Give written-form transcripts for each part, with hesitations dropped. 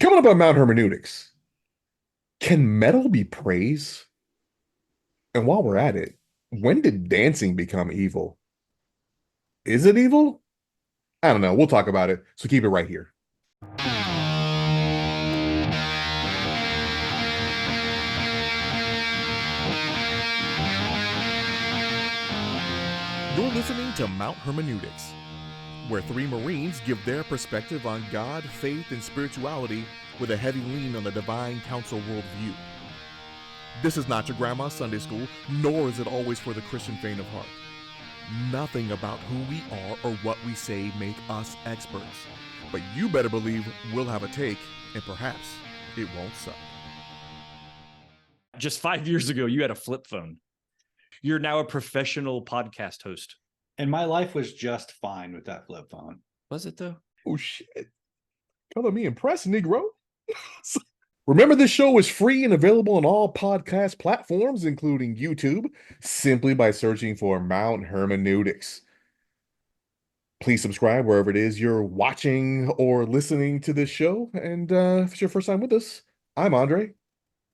Coming up on Mount Hermeneutics, can metal be praise? And while we're at it, when did dancing become evil? Is it evil? I don't know. We'll talk about it. So keep it right here. You're listening to Mount Hermeneutics, where three Marines give their perspective on God, faith, and spirituality with a heavy lean on the divine council worldview. This is not your grandma's Sunday school, nor is it always for the Christian faint of heart. Nothing about who we are or what we say make us experts. But you better believe we'll have a take, and perhaps it won't suck. Just 5 years ago, you had a flip phone. You're now a professional podcast host. And my life was just fine with that flip phone. Was it though? Oh shit. Color me impressed, Negro. Remember, this show is free and available on all podcast platforms, including YouTube, simply by searching for Mount Hermeneutics. Please subscribe wherever it is you're watching or listening to this show. And if it's your first time with us, I'm Andre.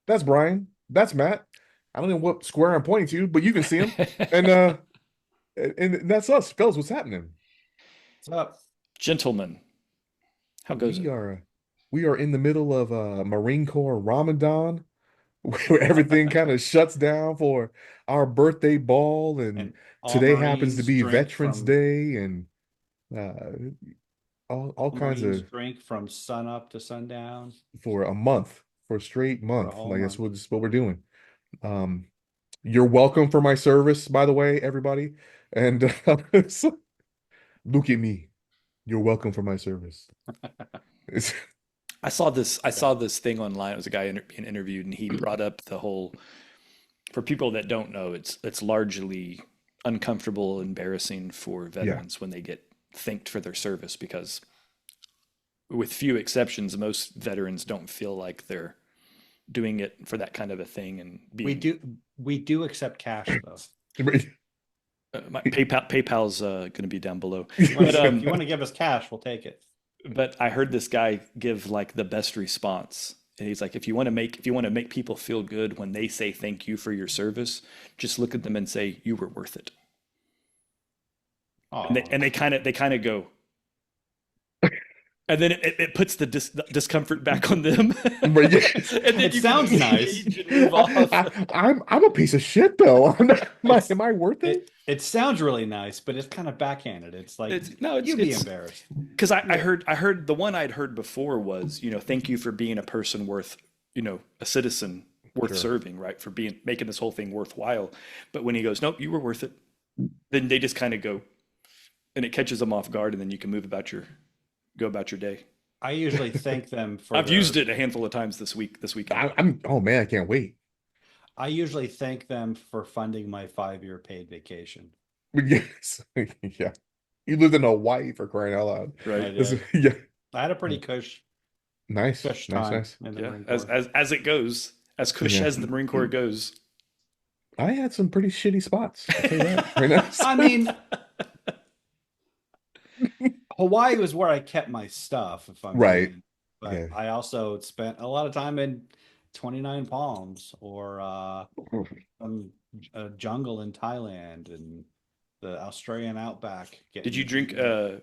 That's Brian. That's Matt. I don't know what square I'm pointing to, but you can see him. And that's us. Fellas, what's happening? What's up? Gentlemen, how goes it? We are in the middle of Marine Corps Ramadan, where everything kind of shuts down for our birthday ball, and today happens to be Veterans Day, and all kinds of drink from sun up to sundown for a month, for a straight month. Like that's what we're doing. You're welcome for my service, by the way, everybody. And look at me. You're welcome for my service. I saw this thing online. It was a guy being interviewed, and he brought up the whole. For people that don't know, it's largely uncomfortable, embarrassing for veterans when they get thanked for their service, because, with few exceptions, most veterans don't feel like they're doing it for that kind of a thing. And we do accept cash though. My PayPal's going to be down below. If you want to give us cash, we'll take it. But I heard this guy give like the best response. And he's like, if you want to make people feel good when they say thank you for your service, just look at them and say you were worth it. And they kind of go, and then it puts the discomfort back on them. And then it sounds nice. I'm a piece of shit though. Am I worth it? It sounds really nice, but it's kind of backhanded. It's like you'd be embarrassed. Because I heard the one I'd heard before was, thank you for being a person worth, a citizen worth serving, right? For making this whole thing worthwhile. But when he goes, nope, you were worth it, then they just kind of go, and it catches them off guard, and then you can go about your day. I usually thank them for. I've used it a handful of times this weekend. Oh man, I can't wait. I usually thank them for funding my 5-year paid vacation. Yes, yeah. You lived in Hawaii, for crying out loud, right? Yeah, I had a pretty cush. Nice. Yeah, as it goes, as cush as the Marine Corps goes. I had some pretty shitty spots. I'll tell you that right now. I mean, Hawaii was where I kept my stuff, if I'm right. But I also spent a lot of time in 29 Palms or some jungle in Thailand and the Australian outback. Did you drink tiger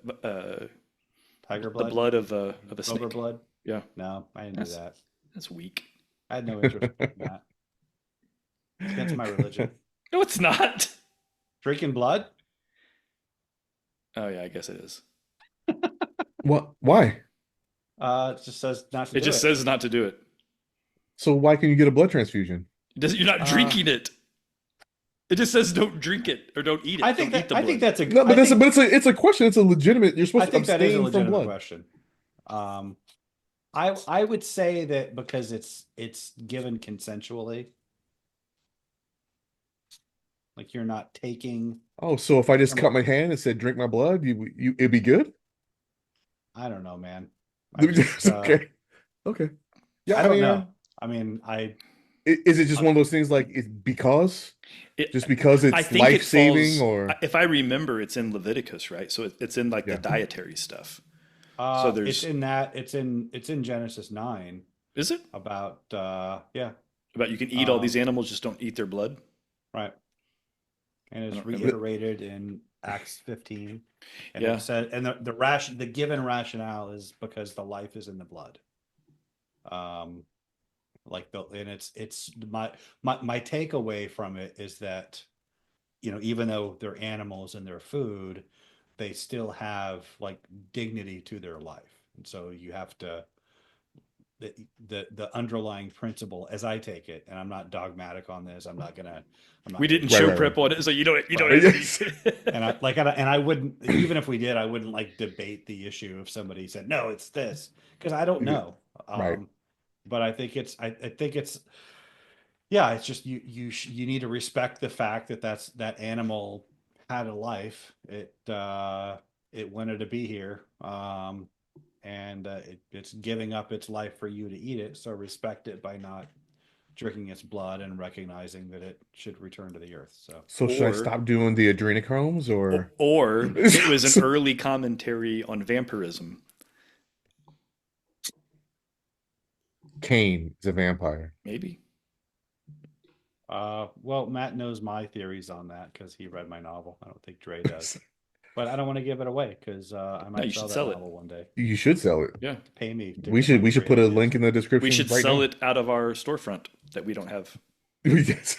blood? The blood of a snake? Cobra blood? Yeah. No, I didn't do that. That's weak. I had no interest in that. It's against my religion. No, it's not. Drinking blood? Oh yeah, I guess it is. What? Why? It just says not to do it. It just says not to do it. So why can you get a blood transfusion? You're not drinking it. It just says don't drink it or don't eat it. I think that's a no, but it's a question. It's a legitimate. You're supposed to abstain from blood. Question. I would say that because it's given consensually. Like you're not taking. Oh, so if I just cut my hand and said drink my blood, it'd be good? I don't know, man. Okay. Yeah, I don't know. I mean, is it just one of those things like it's because it's life saving, or if I remember, it's in Leviticus, right? So it's in like the dietary stuff. So It's there's in that. It's in Genesis 9 is it about yeah. about you can eat all these Um, animals, just don't eat their blood? right. And I it's don't remember. reiterated in Acts 15. And it Yeah, said, and the given rationale is because the life is in the blood. Um, and it's my takeaway from it is that, even though they're animals and they're food, they still have like dignity to their life. And so you have to, the underlying principle, as I take it, and I'm not dogmatic on this. I'm we not didn't taking Right, show right, right. prep on it, so you don't right. have any. Yes. And I wouldn't, even if we did, I wouldn't like debate the issue if somebody said no, it's this, because I don't know. Right. But I think it's, yeah, it's just you need to respect the fact that that animal had a life. It wanted to be here, and it's giving up its life for you to eat it. So respect it by not drinking its blood and recognizing that it should return to the earth. So So should I or stop doing the adrenochromes or or it was an early commentary on vampirism. Cain is a vampire? Maybe. well, Matt knows my theories on that because he read my novel. I don't think Dre does, but I don't want to give it away because I No, you might should sell that sell it. novel one day. You should sell it. Yeah. Pay me to We get should my we should Dre put a reviews. link in the We description should right sell now. it out of our storefront that we don't have. Yes.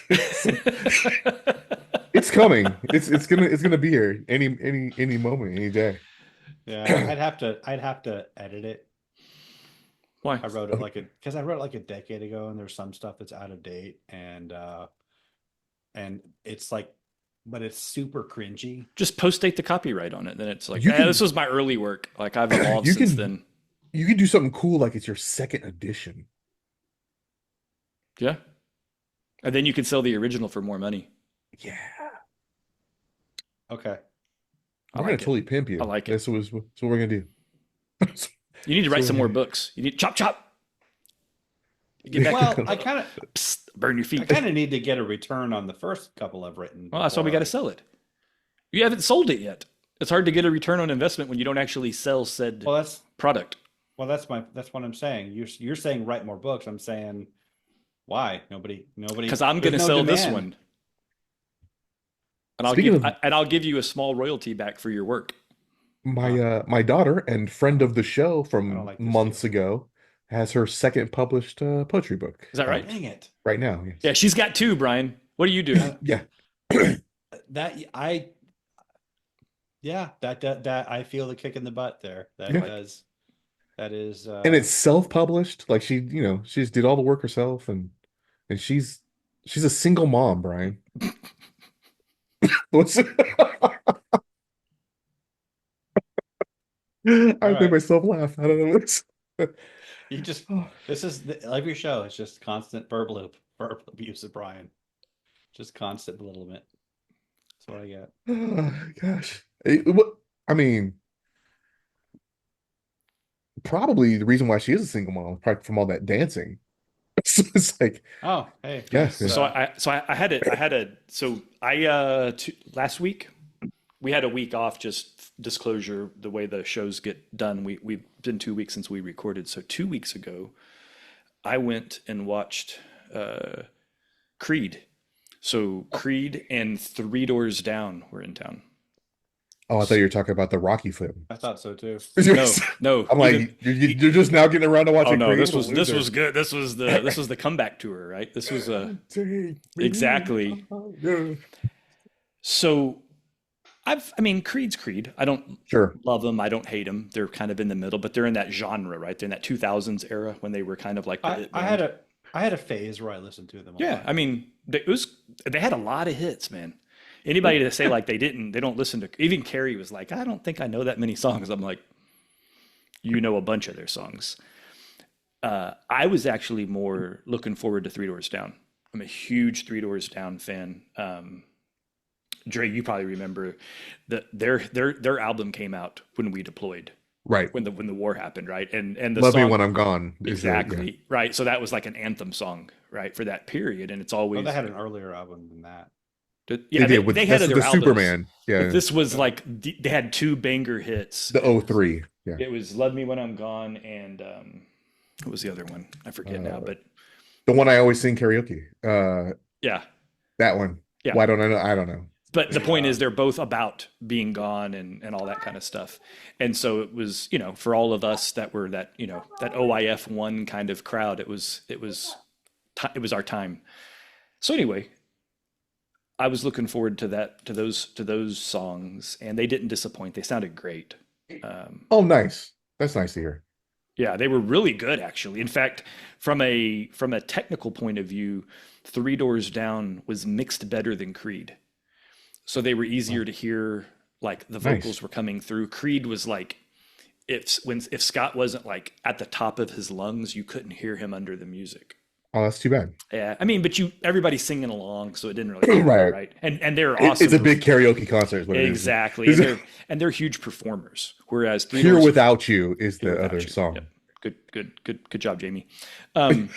It's coming. It's gonna be here any moment, any day. Yeah, I'd have to edit it. Why? I wrote it because I wrote it like a decade ago, and there's some stuff that's out of date, and it's like, but it's super cringy. Just post date the copyright on it. Then it's like, You this can was my early work. Like I've evolved you since can then. you can do something cool like it's your second edition. Yeah. And then you can sell the original for more money. Yeah. Okay. I We're gonna like it. totally pimp you. I like it. That's what we're gonna do. You need to write So some more we're books. You need chop chop. Get back Well, to burn your I feet. kind of need to get a return on the first couple I've written. Well, that's why we got to sell it. You haven't sold it yet. It's hard to get a return on investment when you don't actually sell said Well, that's product. that's what I'm saying. You're saying write more books. I'm saying why nobody. Because I'm going to there's no sell this demand. one, and Speaking of I'll give you a small royalty back for your work. my daughter and friend of the show I don't from like this months deal. ago has her second published poetry book Is that right? Dang it. right now. Yes. Yeah, she's got two. Brian, what are you doing? Yeah. That I Yeah, that I feel the kick in the butt there. That Yeah. does. That is. And it's self-published. Like she just did all the work herself, and she's a single mom, Brian. What's I made right. myself laugh. I don't know what's You just. This is like your show. It's just constant verbal abuse of Brian. Just constant belittlement. That's what I get. gosh. I mean, probably the reason why she is a single mom is probably from all that dancing. So it's like, Oh, hey, yeah. nice. So last week we had a week off. Just disclosure, the way the shows get done, we've been 2 weeks since we recorded. So 2 weeks ago, I went and watched Creed. So Creed and Three Doors Down were in town. Oh, I thought you were talking about the Rocky film. I thought so too. No. I'm like, you're just now getting around to watching. Oh no, Creed? this was good. This was the comeback tour, right? This was exactly. So Creed's Creed. I don't Sure. love them. I don't hate them. They're kind of in the middle, but they're in that genre, right? They're in that 2000s era when they were kind of like the hit band. I had a phase where I listened to them. A Yeah, lot. I mean, they had a lot of hits, man. Anybody to say like they don't listen to, even Carrie was like, I don't think I know that many songs. I'm like, you know a bunch of their songs. I was actually more looking forward to Three Doors Down. I'm a huge Three Doors Down fan. Dre, you probably remember that their album came out when we deployed, Right. when the war happened, right? And the Love song, Me When I'm Gone. exactly, right. So that was like an anthem song, right, for that period, and it's always Oh, they had an earlier album than that. Yeah, did with they had this is other the albums, Superman. but Yeah. this was like they had two banger hits. The '03. Yeah. It was "Love Me When I'm Gone" and what was the other one? I forget now, Uh, but the one I always sing karaoke. yeah, That one. yeah. Why don't I know? I don't know. But the The point is, they're both about being gone and all that kind of stuff. And so it was, for all of us that were that, that OIF one kind of crowd, it was our time. So anyway, I was looking forward to those songs, and they didn't disappoint. They sounded great. Oh, nice. That's nice to hear. Yeah, they were really good actually. In fact, from a technical point of view, Three Doors Down was mixed better than Creed. So they were easier Oh, to hear, like the nice. vocals were coming through. Creed was like if Scott wasn't like at the top of his lungs, you couldn't hear him under the music. Oh, that's too bad. Yeah, I mean, but everybody's singing along, so it didn't really matter, Right. right? And they're It's awesome. a big karaoke concert, is what it is. Exactly, and they're huge performers. Whereas Three Here Doors Without You is Here the Without other You. Yep. song. Good job, Jamie. Um,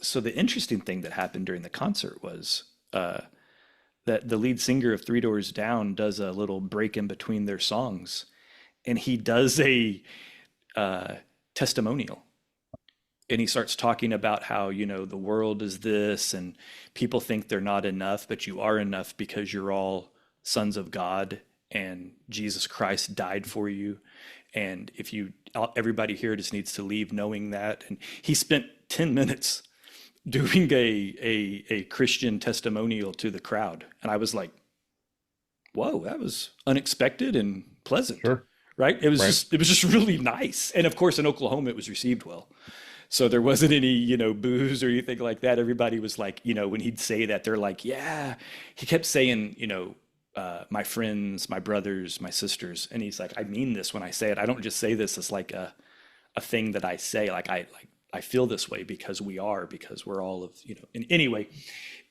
so the interesting thing that happened during the concert was that the lead singer of Three Doors Down does a little break in between their songs, and he does a testimonial, and he starts talking about how the world is this, and people think they're not enough, but you are enough because you're all sons of God, and Jesus Christ died for you, and if you everybody here just needs to leave knowing that. And he spent 10 minutes doing a Christian testimonial to the crowd. And I was like, whoa, that was unexpected and pleasant, Sure. right? Right. It was just really nice. And of course, in Oklahoma, it was received well. So there wasn't any, boos or anything like that. Everybody was like, when he'd say that, they're like, yeah. He kept saying, my friends, my brothers, my sisters. And he's like, I mean this when I say it. I don't just say this as like a thing that I say. I feel this way because we're all of, and anyway,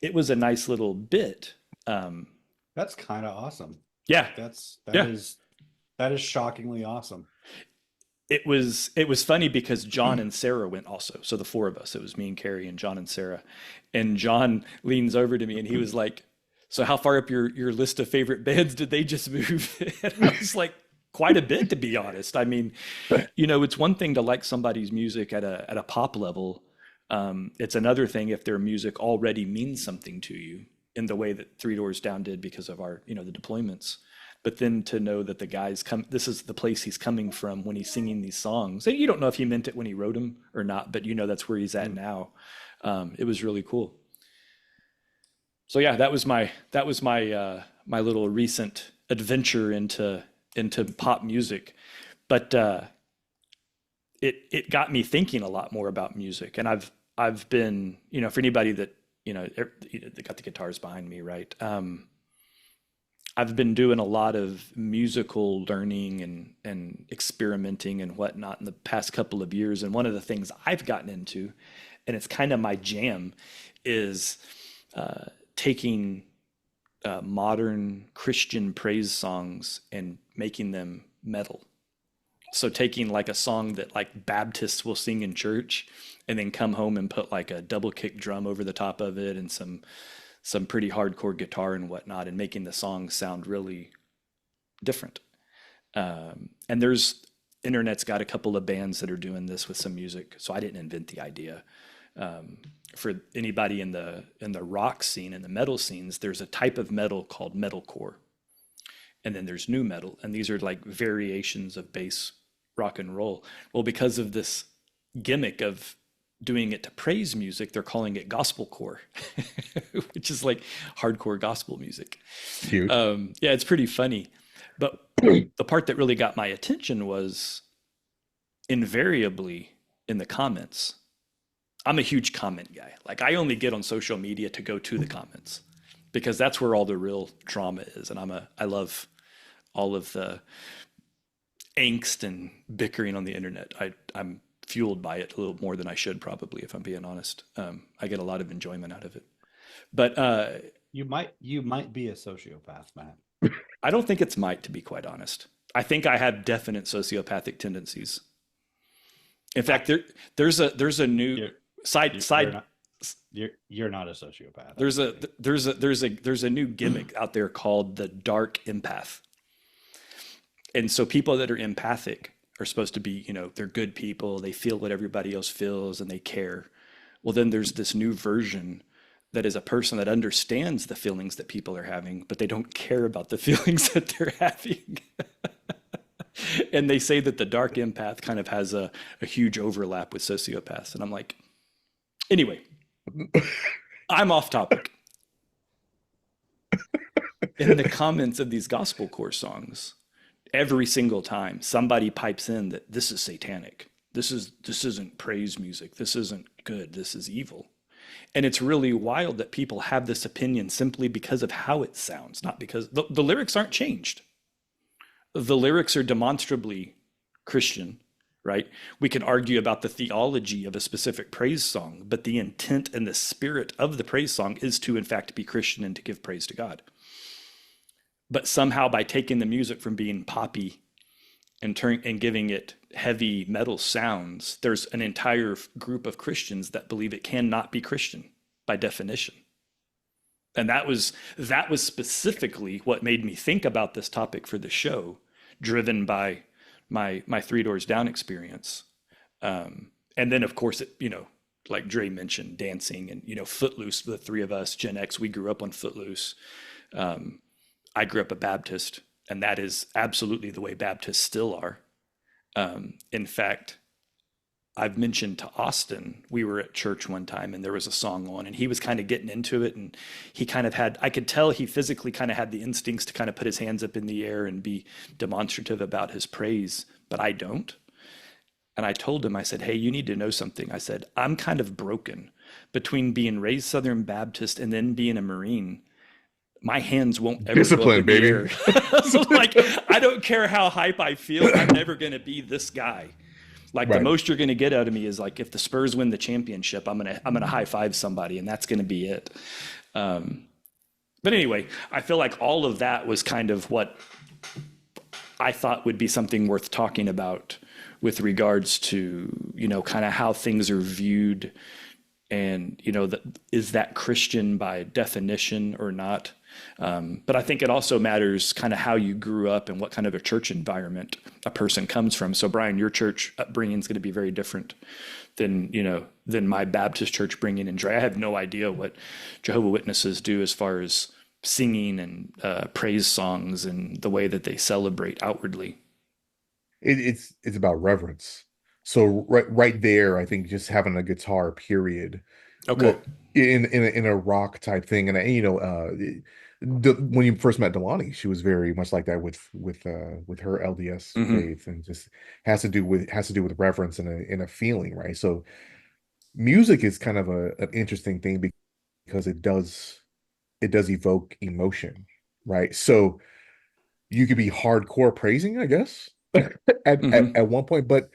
it was a nice little bit. That's kind of awesome. Yeah. That Yeah. that is shockingly awesome. It was funny because John and Sarah went also. So the four of us, it was me and Carrie and John and Sarah. And John leans over to me and he was like, so how far up your list of favorite bands did they just move? And I was like, quite a bit, to be honest. I mean, it's one thing to like somebody's music at a pop level. It's another thing if their music already means something to you in the way that Three Doors Down did because of our, the deployments. But then to know that the guy's this is the place he's coming from when he's singing these songs. And you don't know if he meant it when he wrote them or not, but that's where he's at now. It was really cool. So yeah, that was my my little recent adventure into pop music. But it got me thinking a lot more about music. And I've been, for anybody that, they got the guitars behind me, right? I've been doing a lot of musical learning and experimenting and whatnot in the past couple of years. And one of the things I've gotten into, and it's kind of my jam, is taking modern Christian praise songs and making them metal. So taking like a song that like Baptists will sing in church and then come home and put like a double kick drum over the top of it and some pretty hardcore guitar and whatnot, and making the song sound really different. And there's internet's got a couple of bands that are doing this with some music. So I didn't invent the idea. For anybody in the rock scene and the metal scenes, there's a type of metal called metalcore. And then there's new metal, and these are like variations of bass rock and roll. Well, because of this gimmick of doing it to praise music, they're calling it gospelcore, which is like hardcore gospel music. Cute. Yeah, it's pretty funny. But the part that really got my attention was invariably in the comments. I'm a huge comment guy. Like I only get on social media to go to the comments because that's where all the real drama is. And I love all of the angst and bickering on the internet. I'm fueled by it a little more than I should probably, if I'm being honest. I get a lot of enjoyment out of it. But You might be a sociopath, Matt. I don't think it's might, to be quite honest. I think I have definite sociopathic tendencies. In fact, there's a new You're, side. you're You're not a sociopath. There's a new gimmick out there called the dark empath. And so people that are empathic are supposed to be, they're good people, they feel what everybody else feels and they care. Well, then there's this new version that is a person that understands the feelings that people are having, but they don't care about the feelings that they're having. And they say that the dark empath kind of has a huge overlap with sociopaths. And I'm like, anyway, I'm off topic. In the comments of these gospelcore songs, every single time somebody pipes in that this is satanic. This isn't praise music. This isn't good. This is evil. And it's really wild that people have this opinion simply because of how it sounds, not because the lyrics aren't changed. The lyrics are demonstrably Christian, right? We can argue about the theology of a specific praise song, but the intent and the spirit of the praise song is to, in fact, be Christian and to give praise to God. But somehow by taking the music from being poppy and giving it heavy metal sounds, there's an entire group of Christians that believe it cannot be Christian by definition. And that was specifically what made me think about this topic for the show, driven by my Three Doors Down experience. And then of course it, like Dre mentioned, dancing and, Footloose, the three of us, Gen X, we grew up on Footloose. I grew up a Baptist, and that is absolutely the way Baptists still are. In fact, I've mentioned to Austin, we were at church one time and there was a song on and he was kind of getting into it, and he kind of I could tell he physically kind of had the instincts to kind of put his hands up in the air and be demonstrative about his praise, but I don't. And I told him, I said, hey, you need to know something. I said, I'm kind of broken between being raised Southern Baptist and then being a Marine. My hands won't ever go up in the air. So like, I don't care how hype I feel, I'm never going to be this guy. Like the most you're going to get out of me is like, if the Spurs win the championship, I'm going to high five somebody and that's going to be it. But anyway, I feel like all of that was kind of what I thought would be something worth talking about with regards to, kind of how things are viewed and, is that Christian by definition or not? But I think it also matters kind of how you grew up and what kind of a church environment a person comes from. So Brian, your church upbringing is going to be very different than my Baptist church upbringing. And Dre, I have no idea what Jehovah's Witnesses do as far as singing and praise songs and the way that they celebrate outwardly. It's about reverence. So right there, I think just having a guitar, period. Okay. Well, in a rock type thing, and when you first met Delani, she was very much like that with her LDS faith, and just has to do with reverence and a feeling, right? So music is kind of an interesting thing because it does evoke emotion, right? So you could be hardcore praising, I guess, at one point, but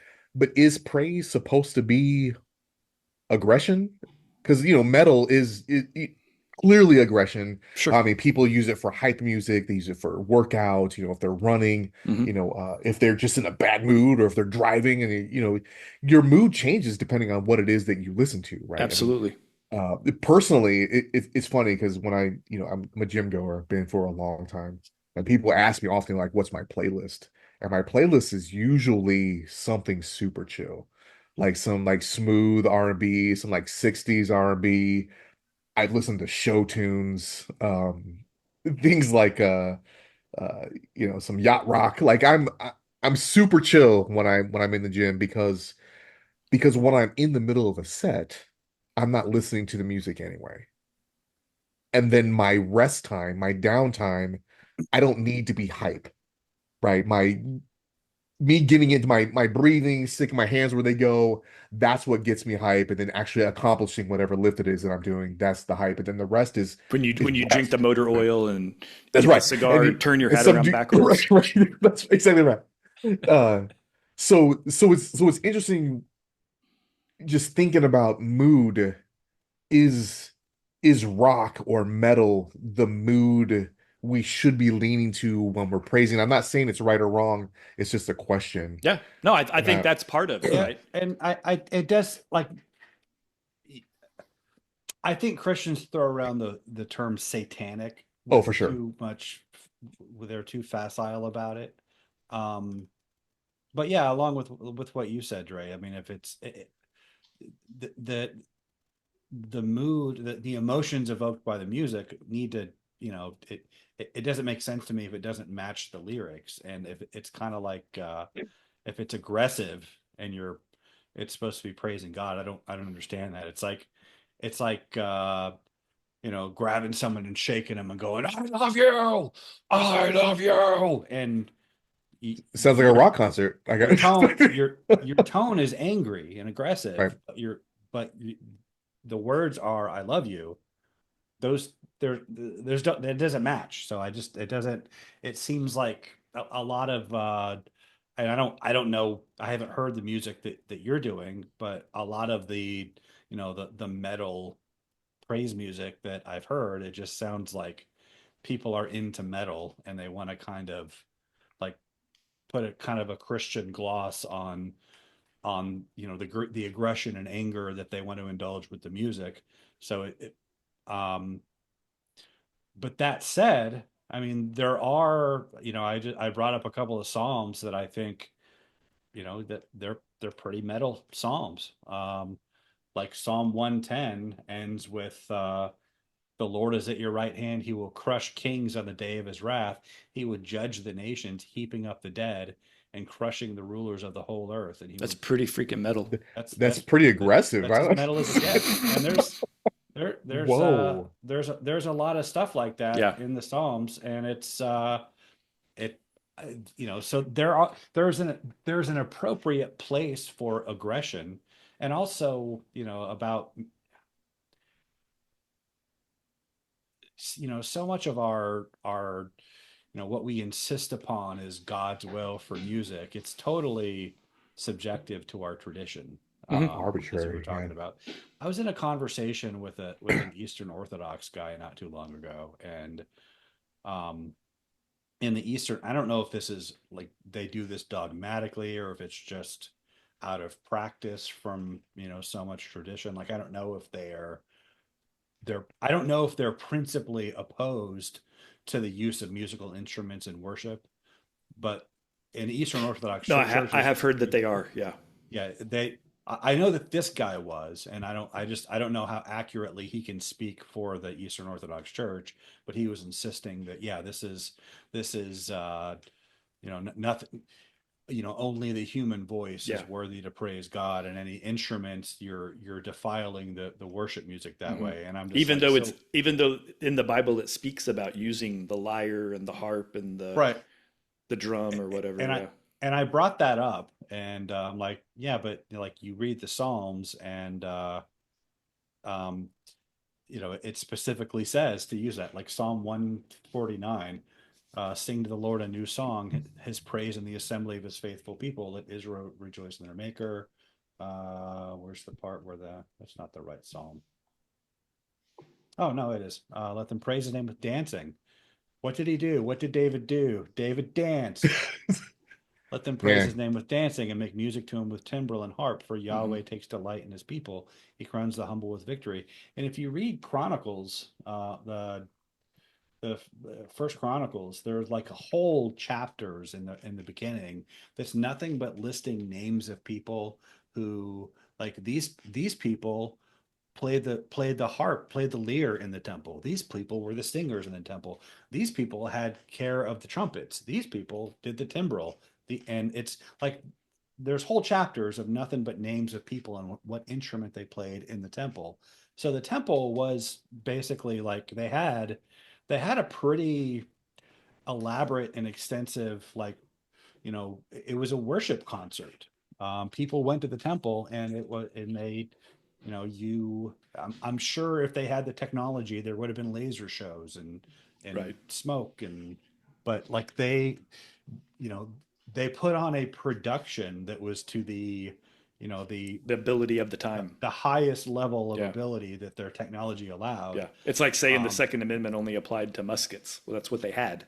is praise supposed to be aggression? Because metal is clearly aggression. Sure. I mean, people use it for hype music, they use it for workouts, if they're running, if they're just in a bad mood, or if they're driving, and your mood changes depending on what it is that you listen to, right? Absolutely. I mean, personally, it's funny because when I'm a gym goer, been for a long time, and people ask me often, like, what's my playlist? And my playlist is usually something super chill, like some like smooth R&B, some like 60s R&B. I listen to show tunes, things like some yacht rock. Like I'm super chill when I'm in the gym because when I'm in the middle of a set, I'm not listening to the music anyway. And then my rest time, my downtime, I don't need to be hype, right? Me getting into my breathing, sticking my hands where they go, that's what gets me hype. And then actually accomplishing whatever lift it is that I'm doing, that's the hype. And then the rest is when you drink the motor oil and that's eat right. a cigar, And turn your head around backwards. Right. That's exactly right. So it's interesting just thinking about mood. Is rock or metal the mood we should be leaning to when we're praising? I'm not saying it's right or wrong. It's just a question. Yeah. No, I think that's part of it, right? And I it does, like, I think Christians throw around the term satanic Oh, for with sure. too much, they're too facile about it. Um, but yeah, along with what you said, Dre. I mean, if the the mood, the emotions evoked by the music need to, it doesn't make sense to me if it doesn't match the lyrics, and if it's kind of like if it's aggressive and it's supposed to be praising God. I don't understand that. It's like grabbing someone and shaking them and going, "I love you, I love you," and It sounds like a rock concert. I your got tone your tone is angry and right. aggressive. But the words are "I love you." Those there's it doesn't match. So it doesn't. It seems like a lot of and I don't know. I haven't heard the music that you're doing, but a lot of the metal praise music that I've heard, it just sounds like people are into metal and they want to kind of like put a kind of a Christian gloss on the aggression and anger that they want to indulge with the music. So um but that said, I mean there are, I brought up a couple of psalms that I think, that they're pretty metal psalms. Like Psalm 110 ends with the Lord is at your right hand. He will crush kings on the day of his wrath. He would judge the nations, heaping up the dead and crushing the rulers of the whole earth. And he That's would. pretty freaking metal. That's That's that's pretty aggressive. that's as I metal as it gets. And Whoa. there's a lot of stuff like that Yeah. in the Psalms, and it so there's an appropriate place for aggression, and also about so much of our what we insist upon is God's will for music. It's totally subjective to our tradition, Hmm. as we were Arbitrary, talking man. about. I was in a conversation with an Eastern Orthodox guy not too long ago, and um, in the Eastern, I don't know if this is like they do this dogmatically or if it's just out of practice from so much tradition. Like I don't know if I don't know if they're principally opposed to the use of musical instruments in worship, but in Eastern Orthodox No, I churches, have heard that they are. Yeah. yeah, I know that this guy was, and I don't know how accurately he can speak for the Eastern Orthodox Church, but he was insisting that, yeah, this is nothing, only the human voice Yeah. is worthy to praise God, and any instruments you're defiling the worship music that Hmm. way. And I'm just like, so Even though in the Bible it speaks about using the lyre and the harp and right. the drum or whatever. and I Yeah. and I brought that up, and I'm like, yeah, but like you read the Psalms, and um, it specifically says to use that, like Psalm 149, sing to the Lord a new song, his praise in the assembly of his faithful people. Let Israel rejoice in their Maker. Where's the part where that's not the right Psalm? Oh no, it is. Let them praise his name with dancing. What did he do? What did David do? David danced. Let them praise his Man, name with dancing and make music to him with timbrel and harp, for Hmm. Yahweh takes delight in his people. He crowns the humble with victory. And if you read Chronicles, the First Chronicles, there's like a whole chapters in the beginning that's nothing but listing names of people who, like, these people played the harp, played the lyre in the temple. These people were the singers in the temple. These people had care of the trumpets. These people did the timbrel. And it's like there's whole chapters of nothing but names of people and what instrument they played in the temple. So the temple was basically like they had a pretty elaborate and extensive, like, it was a worship concert. People went to the temple, and they, I'm sure if they had the technology, there would have been laser shows and Right. smoke, but like you know, they put on a production that was to you know, the, The ability of the the, time. the highest level of Yeah. ability that their technology allowed. Yeah. It's like saying the Um, Second Amendment only applied to muskets. Well, that's what they had.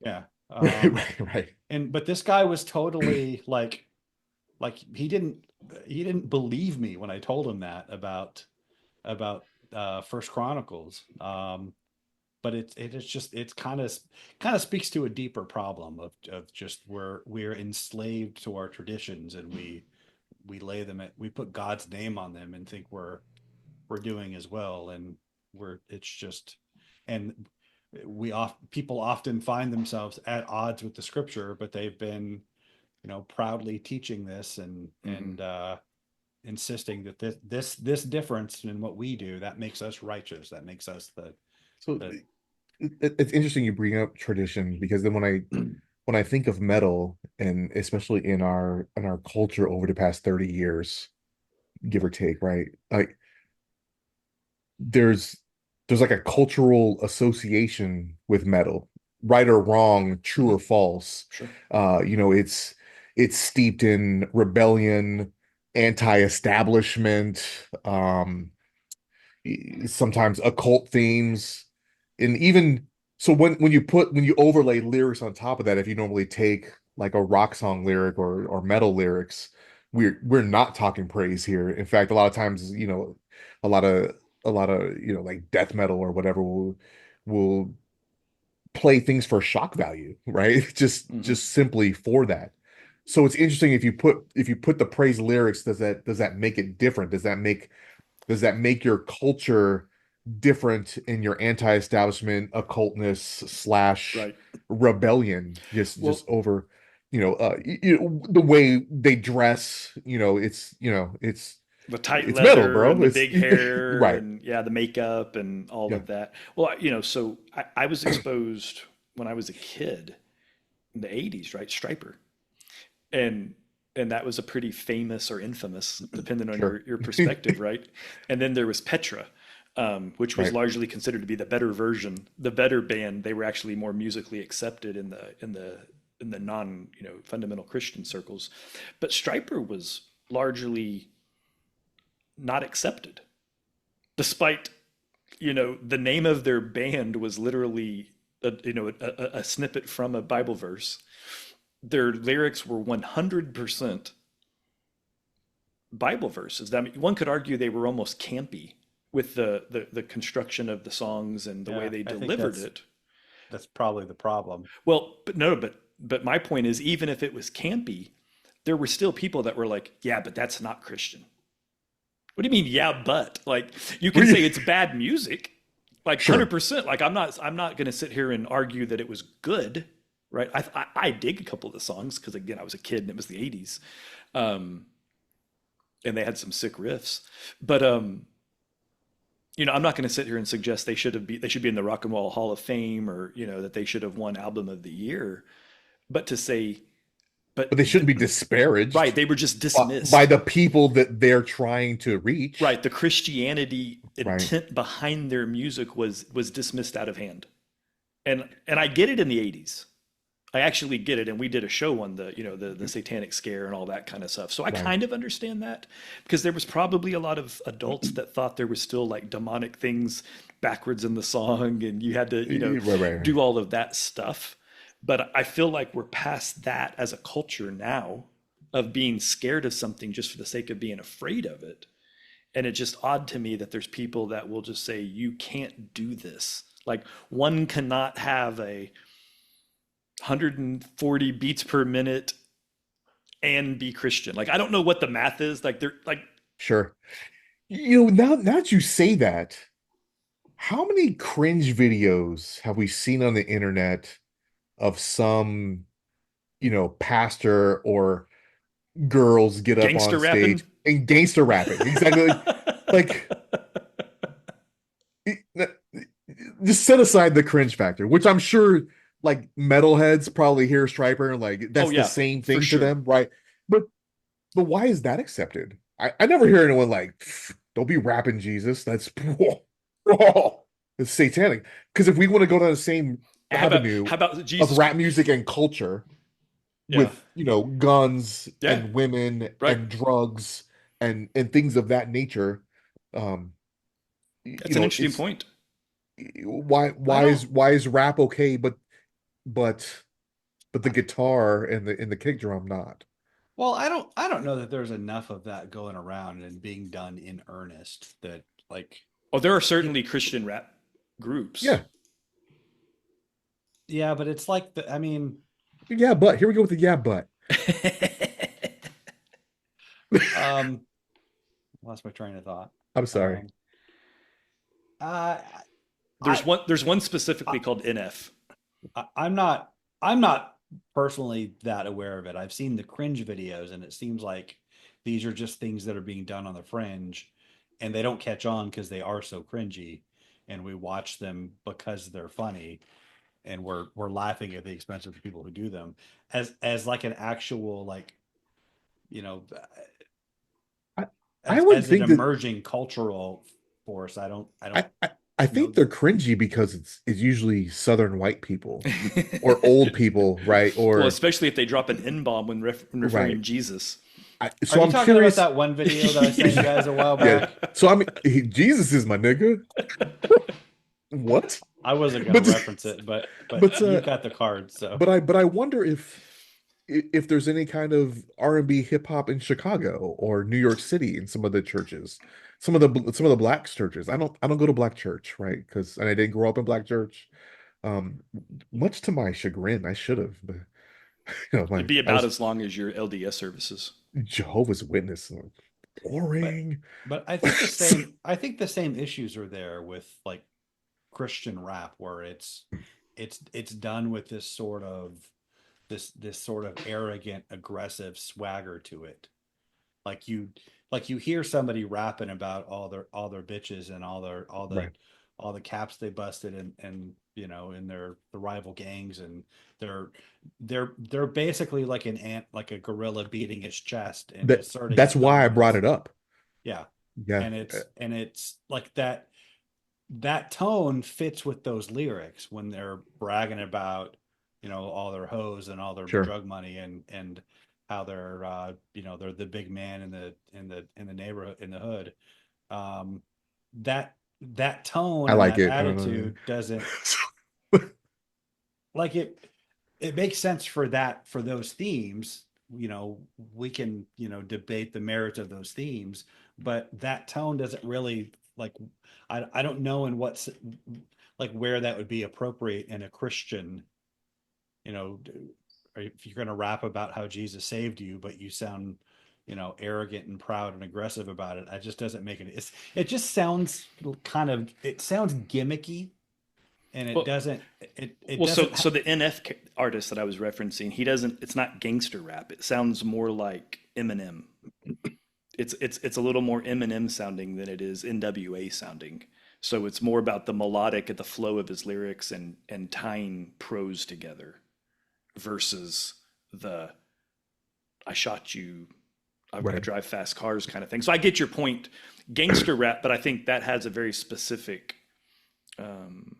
yeah. right. But this guy was totally like he didn't believe me when I told him that about First Chronicles. But it's kind of speaks to a deeper problem of just we're enslaved to our traditions, and we put God's name on them and think we're doing as well, and it's just, and people often find themselves at odds with the scripture, but they've been, proudly teaching this, and insisting that this difference in what we do, that makes us righteous, that makes us So the it's interesting you bring up tradition, because then when I think of metal, and especially in our culture over the past 30 years, give or take, right? Like there's like a cultural association with metal, right or wrong, true or false. Sure. It's steeped in rebellion, anti-establishment, sometimes occult themes, and even so when you overlay lyrics on top of that, if you normally take like a rock song lyric or metal lyrics, we're not talking praise here. In fact, a lot of times, a lot of like death metal or whatever will play things for shock value, right? Just simply for that. So it's interesting, if you put the praise lyrics, does that make it different? Does that make your culture different in your anti-establishment occultness slash Right. rebellion, Well, just over, the way they dress, the tight it's metal, leather bro. and the It's big hair right. and yeah, the makeup and all Yeah, of that. Well, so I was exposed when I was a kid in the 80s, right? Striper. And that was a pretty famous or infamous, depending on sure. your perspective, right? And then there was Petra, which was Right. largely considered to be the better version, the better band. They were actually more musically accepted in the non, fundamental Christian circles. But Striper was largely not accepted, despite, the name of their band was literally a snippet from a Bible verse. Their lyrics were 100% Bible verses. I mean, one could argue they were almost campy with the construction of the songs and the way yeah, they I think delivered it. that's probably the problem. Well, but no, but my point is, even if it was campy, there were still people that were like, yeah, but that's not Christian. What do you mean, yeah, but? Like, you can say it's bad music, like Sure. 100%. Like, I'm not going to sit here and argue that it was good, right? I dig a couple of the songs because, again, I was a kid and it was the 80s. Um, and they had some sick riffs. But I'm not going to sit here and suggest they should be in the Rock and Roll Hall of Fame, or that they should have won Album of the Year. But to say, But they but shouldn't be right, disparaged they were just by dismissed. the people that they're trying to reach. Right, the Christianity Right. intent behind their music was dismissed out of hand, and I get it in the 80s. I actually get it, and we did a show on the satanic scare and all that kind of stuff. So I Right. kind of understand that, because there was probably a lot of adults that thought there was still like demonic things backwards in the song, and you had to Right. do all of that stuff. But I feel like we're past that as a culture now, of being scared of something just for the sake of being afraid of it. And it's just odd to me that there's people that will just say you can't do this. Like, one cannot have a 140 beats per minute and be Christian. Like, I don't know what the math is. Like, they're like, Sure. Now that you say that, how many cringe videos have we seen on the internet of some, pastor or girls get up gangster on rapping. stage and gangster rapping? Exactly. Like, just set aside the cringe factor, which I'm sure like metalheads probably hear Striper and like Oh that's the yeah, same for thing to sure. them, right? But why is that accepted? I never hear anyone like, don't be rapping Jesus. That's it's satanic. Because if we want to go down the same But avenue how about of Jesus? rap music and culture Yeah, with, guns yeah, and women right. and drugs and things of that nature, um, That's an interesting it's point. I don't why is rap okay, but the guitar and the kick drum not? Well, I don't know that there's enough of that going around and being done in earnest that, like, Oh, there are certainly Christian rap groups. Yeah, Yeah, but it's like I mean, yeah, but here we go with the yeah, but. um, lost my train of thought. I'm sorry. Um, uh, There's I, one specifically I called NF. I'm not personally that aware of it. I've seen the cringe videos, and it seems like these are just things that are being done on the fringe, and they don't catch on because they are so cringy, and we watch them because they're funny, and we're laughing at the expense of the people who do them. As like an actual, like, you know, I, I as would as an think that emerging cultural force. I I, don't I, I know. think they're cringy because it's usually Southern white people or old people, right? Well, Or especially if they drop an N bomb when, when referring right. Jesus. Are So you I'm talking about curious. that one video that I sent you guys a while Yeah. back? So I mean, Jesus is my nigga. What? I wasn't going to But reference it, but but you've got the card, so. but I wonder if there's any kind of R&B hip hop in Chicago or New York City in some of the churches, some of the black churches. I don't go to black church, right? Because and I didn't grow up in black church. Um, Much to my chagrin, I should have, but It'd my be I about was as long as your LDS services. Jehovah's Witness. but Boring. but I think the same issues are there with, like, Christian rap, where it's done with this sort of arrogant, aggressive swagger to it. Like you hear somebody rapping about all their bitches and Right. all the caps they busted, and in the rival gangs, and they're they're basically like an ant, like a gorilla beating its chest and asserting That's its why I brought dominance. it up. Yeah. Yeah. And it's like that tone fits with those lyrics when they're bragging about, all their hoes and all their Sure. drug money, and how they're the big man in the neighborhood, in the hood. Um that that tone I and like that it. I don't know. attitude doesn't, like, it makes sense for those themes. We can, debate the merits of those themes, but that tone doesn't really, like, I don't know in what's, like, where that would be appropriate in a Christian, you know if you're going to rap about how Jesus saved you, but you sound, arrogant and proud and aggressive about it. It just doesn't make it just sounds it sounds gimmicky, and it Well, doesn't it well, so doesn't so the NF artist that I was referencing, he doesn't. It's not gangster rap. It sounds more like Eminem. It's a little more Eminem sounding than it is NWA sounding. So it's more about the melodic and the flow of his lyrics and tying prose together versus the I shot you, I Right. drive fast cars kind of thing. So I get your point, gangster rap, but I think that has a very specific um,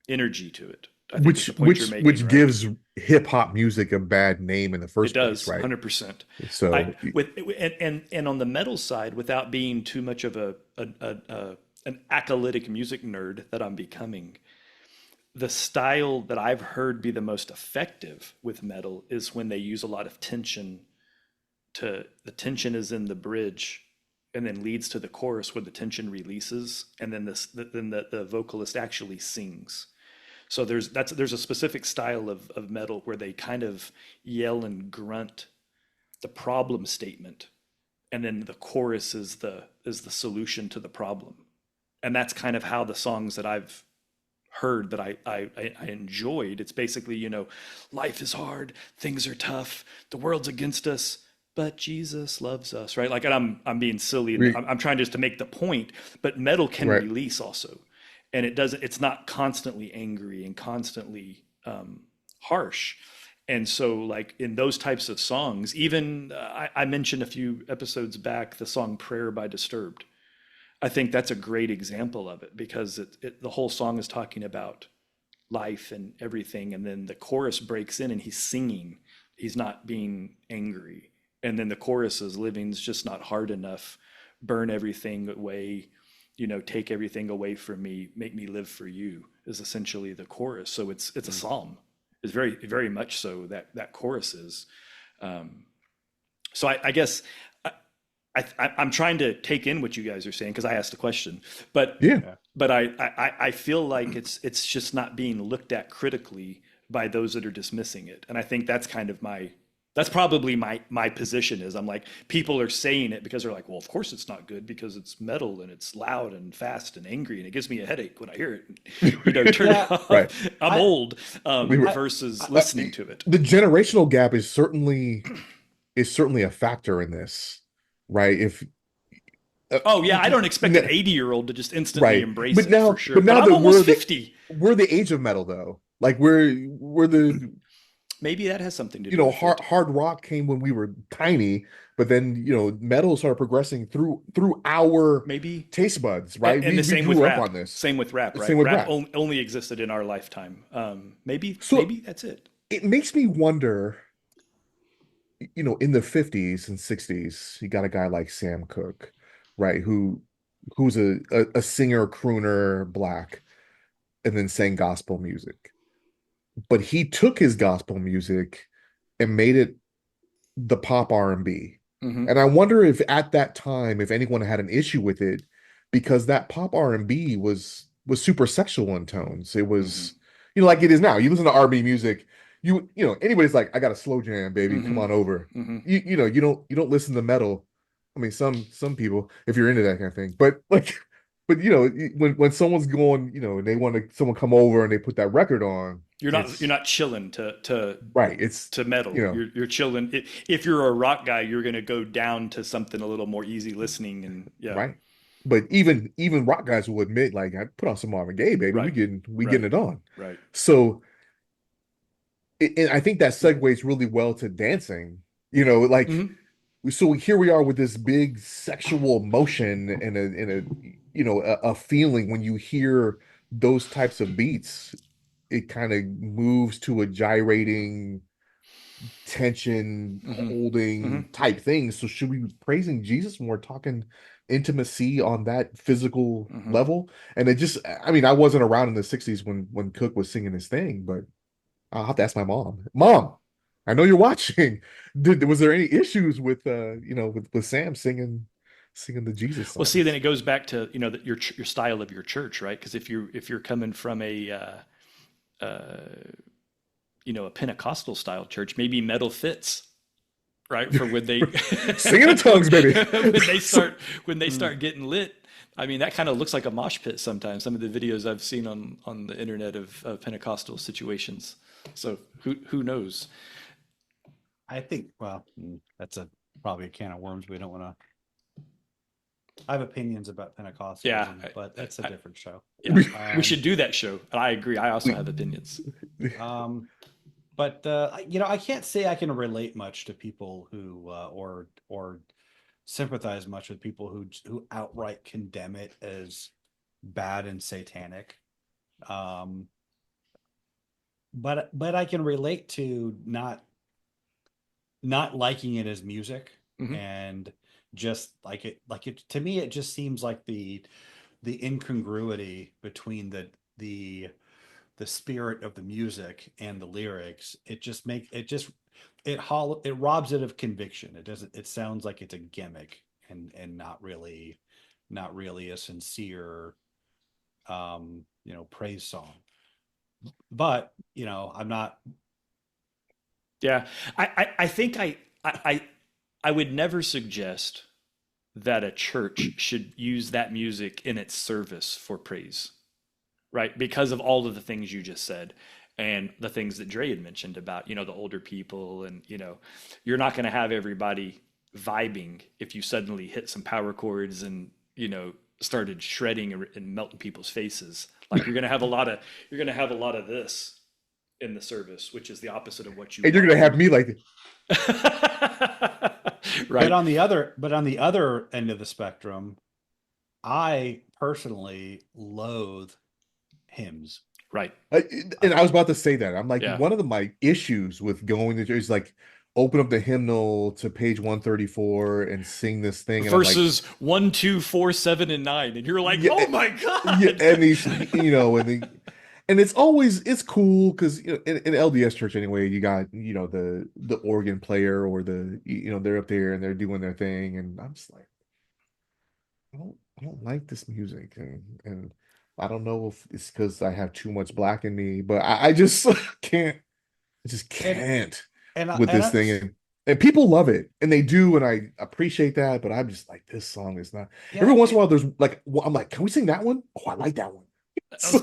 energy to it. I think is which the point you're which making, which right? gives hip hop music a bad name in the It first place, does, right? 100%. I So with and on the metal side, without being too much of an acolytic music nerd that I'm becoming, the style that I've heard be the most effective with metal is when they use a lot of tension. To the tension is in the bridge, and then leads to the chorus where the tension releases, and then the vocalist actually sings. So there's a specific style of metal where they kind of yell and grunt the problem statement, and then the chorus is the solution to the problem. And that's kind of how the songs that I've heard that I enjoyed. It's basically, life is hard, things are tough, the world's against us, but Jesus loves us, right? Like, and I'm being silly, and we I'm trying just to make the point, but metal can right. release also, and it's not constantly angry and constantly harsh. And so, like, in those types of songs, even I mentioned a few episodes back the song "Prayer" by Disturbed. I think that's a great example of it because the whole song is talking about life and everything, and then the chorus breaks in and he's singing. He's not being angry, and then the chorus is living's just not hard enough. Burn everything away, take everything away from me. Make me live for you is essentially the chorus. So it's a Mm. psalm. It's very very much so that chorus is. Um, so I guess I'm trying to take in what you guys are saying because I asked the question, but Yeah. Yeah. but I feel like it's just not being looked at critically by those that are dismissing it, and I think that's kind of that's probably my position is I'm like people are saying it because they're like, well, of course it's not good because it's metal and it's loud and fast and angry and it gives me a headache when I hear it. Turn Yeah. it off. Right. I'm I, old We were, versus listening to it. the generational gap is certainly a factor in this, right? If uh, Oh yeah, I don't expect an n- 80-year-old to just instantly right, embrace it for sure. but But now I'm that almost 50. we're the age of metal though, like we're the Maybe that has something to do with it. hard rock came when we were tiny, but then metal started progressing through our Maybe, taste buds, right? and the We same with grew up rap. on this. Same with rap, Same right? with Rap rap. only existed in our lifetime. So Maybe that's it. it makes me wonder, in the 50s and 60s, you got a guy like Sam Cooke, right, who's a singer, crooner, black, and then sang gospel music. But he took his gospel music and made it the pop R&B. Mm-hmm. And I wonder if at that time, if anyone had an issue with it, because that pop R&B was super sexual in tones. It Mm-hmm. was, like it is now. You listen to R&B music, anybody's like, I got a slow jam, baby, come Mm-hmm. on over. Mm-hmm. You don't listen to metal. I mean, some people, if you're into that kind of thing, but like, but when someone's going, and they want someone come over and they put that record on, You're it's not chilling right. It's to metal. You're chilling. If you're a rock guy, you're gonna go down to something a little more easy listening, and yeah, right. But even rock guys will admit, like, I put on some Marvin Gaye, baby. We right, getting we right, getting it on. right. So and I think that segues really well to dancing. Like, Mm-hmm. so here we are with this big sexual emotion and a feeling when you hear those types of beats, it kind of moves to a gyrating tension Mm-hmm. Mm-hmm. holding type thing. So should we be praising Jesus when we're talking intimacy on that physical Mm-hmm. level? And it just, I mean, I wasn't around in the 60s when Cook was singing his thing, but I'll have to ask my mom. Mom, I know you're watching. Was there any issues with with Sam singing the Jesus Well, see, then songs? it goes back to your style of your church, right? Because if you're coming from a Pentecostal style church, maybe metal fits, right? For when they Singing in tongues, baby. when they start getting lit. I mean, that kind of looks like a mosh pit sometimes. Some of the videos I've seen on the internet of Pentecostal situations. So who knows? I think, well, that's probably a can of worms. We don't want to. I have opinions about Pentecostalism, Yeah, but that's a different show. yeah, we should do that show. I agree. I also have opinions. But I can't say I can relate much to people who or sympathize much with people who outright condemn it as bad and satanic. But I can relate to not liking it as music, Mm-hmm. and just like it to me, it just seems like the incongruity between the spirit of the music and the lyrics. It robs it of conviction. It sounds like it's a gimmick and not really a sincere praise song. But I'm not. Yeah, I think I would never suggest that a church should use that music in its service for praise, right? Because of all of the things you just said and the things that Dre had mentioned about, the older people and, you're not going to have everybody vibing if you suddenly hit some power chords and, started shredding and melting people's faces. Like you're going to have a lot of this in the service, which is the opposite of what you And you're want. gonna have me like, Right. But on the other end of the spectrum, I personally loathe hymns. Right. and I was about to say that. I'm like, Yeah. one of my issues with going to church is like, open up the hymnal to page 134 and sing this thing. And Verses 1, 2, 4, 7, and 9. And you're like, Yeah, oh my God. yeah, and these, and And it's cool because in LDS church anyway, you got the organ player or they're up there and they're doing their thing, and I'm just like I don't like this music, and I don't know if it's because I have too much black in me, but I just can't I just and can't and I, with and this I, thing, and people love it and they do, and I appreciate that, but I'm just like this song is not. Every yeah, once in a while, there's like I'm like, can we sing that one? Oh, I like that one.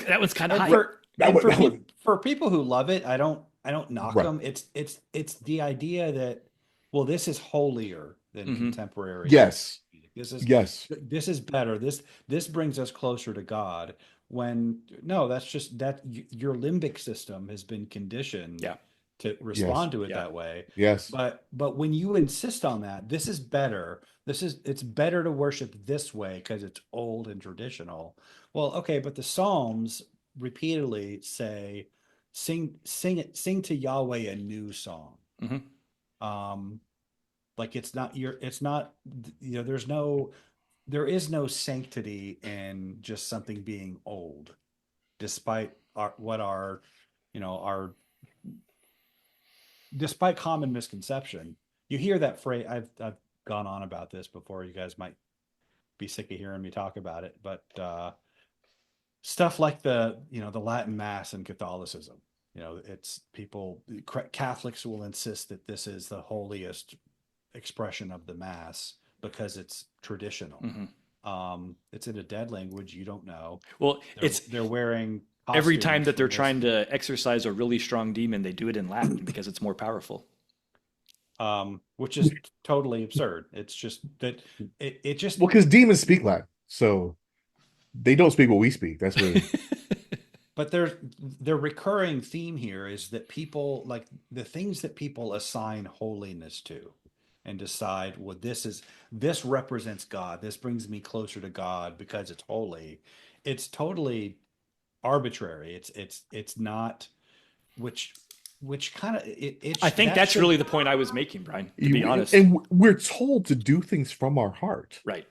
That one's kind of and hype. for That one, for that people one, for people who love it, I don't knock right? them. It's the idea that, well, this is holier than Hmm. contemporary Yes, music. yes, This is better. This brings us closer to God. When no, that's just that your limbic system has been conditioned Yeah. to yes, respond to it Yeah. that way. yes. But when you insist on that, this is better. It's better to worship this way because it's old and traditional. Well, okay, but the Psalms repeatedly say, sing to Yahweh a new song. Hmm. Um, like it's not, there is no sanctity in just something being old, despite our, you know, our, despite common misconception. You hear that phrase. I've gone on about this before. You guys might be sick of hearing me talk about it, but stuff like the Latin Mass and Catholicism. It's people, Catholics will insist that this is the holiest expression of the Mass because it's traditional. Hmm. It's in a dead language you don't know. Well, They're it's they're wearing every time costumes that from they're this, trying to exercise a really strong demon, they do it in Latin because it's more powerful. which is totally absurd. It's just that it just Well, because demons speak Latin, so they don't speak what we speak. That's what. but there's the recurring theme here is that people like the things that people assign holiness to and decide, well, this represents God, this brings me closer to God because it's holy. It's totally arbitrary. It's not, which kind of I think that that's should, really the point I was making, Brian, to be You, honest. and we're told to do things from our heart. Right.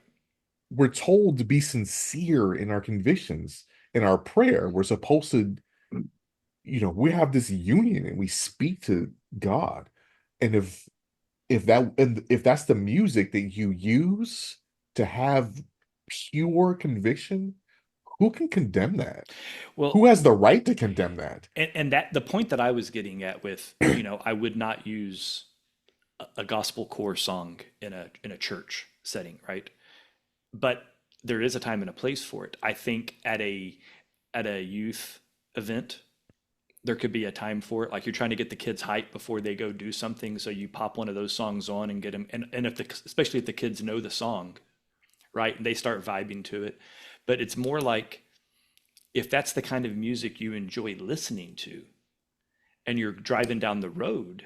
We're told to be sincere in our convictions, in our prayer. We're supposed to, we have this union and we speak to God. And if that's the music that you use to have pure conviction, who can condemn that? Well, Who has the right to condemn that? and that the point that I was getting at with, I would not use a gospel core song in a church setting, right? But there is a time and a place for it. I think at a youth event, there could be a time for it. Like you're trying to get the kids hyped before they go do something, so you pop one of those songs on and get them. And if especially if the kids know the song, right, and they start vibing to it. But it's more like if that's the kind of music you enjoy listening to, and you're driving down the road,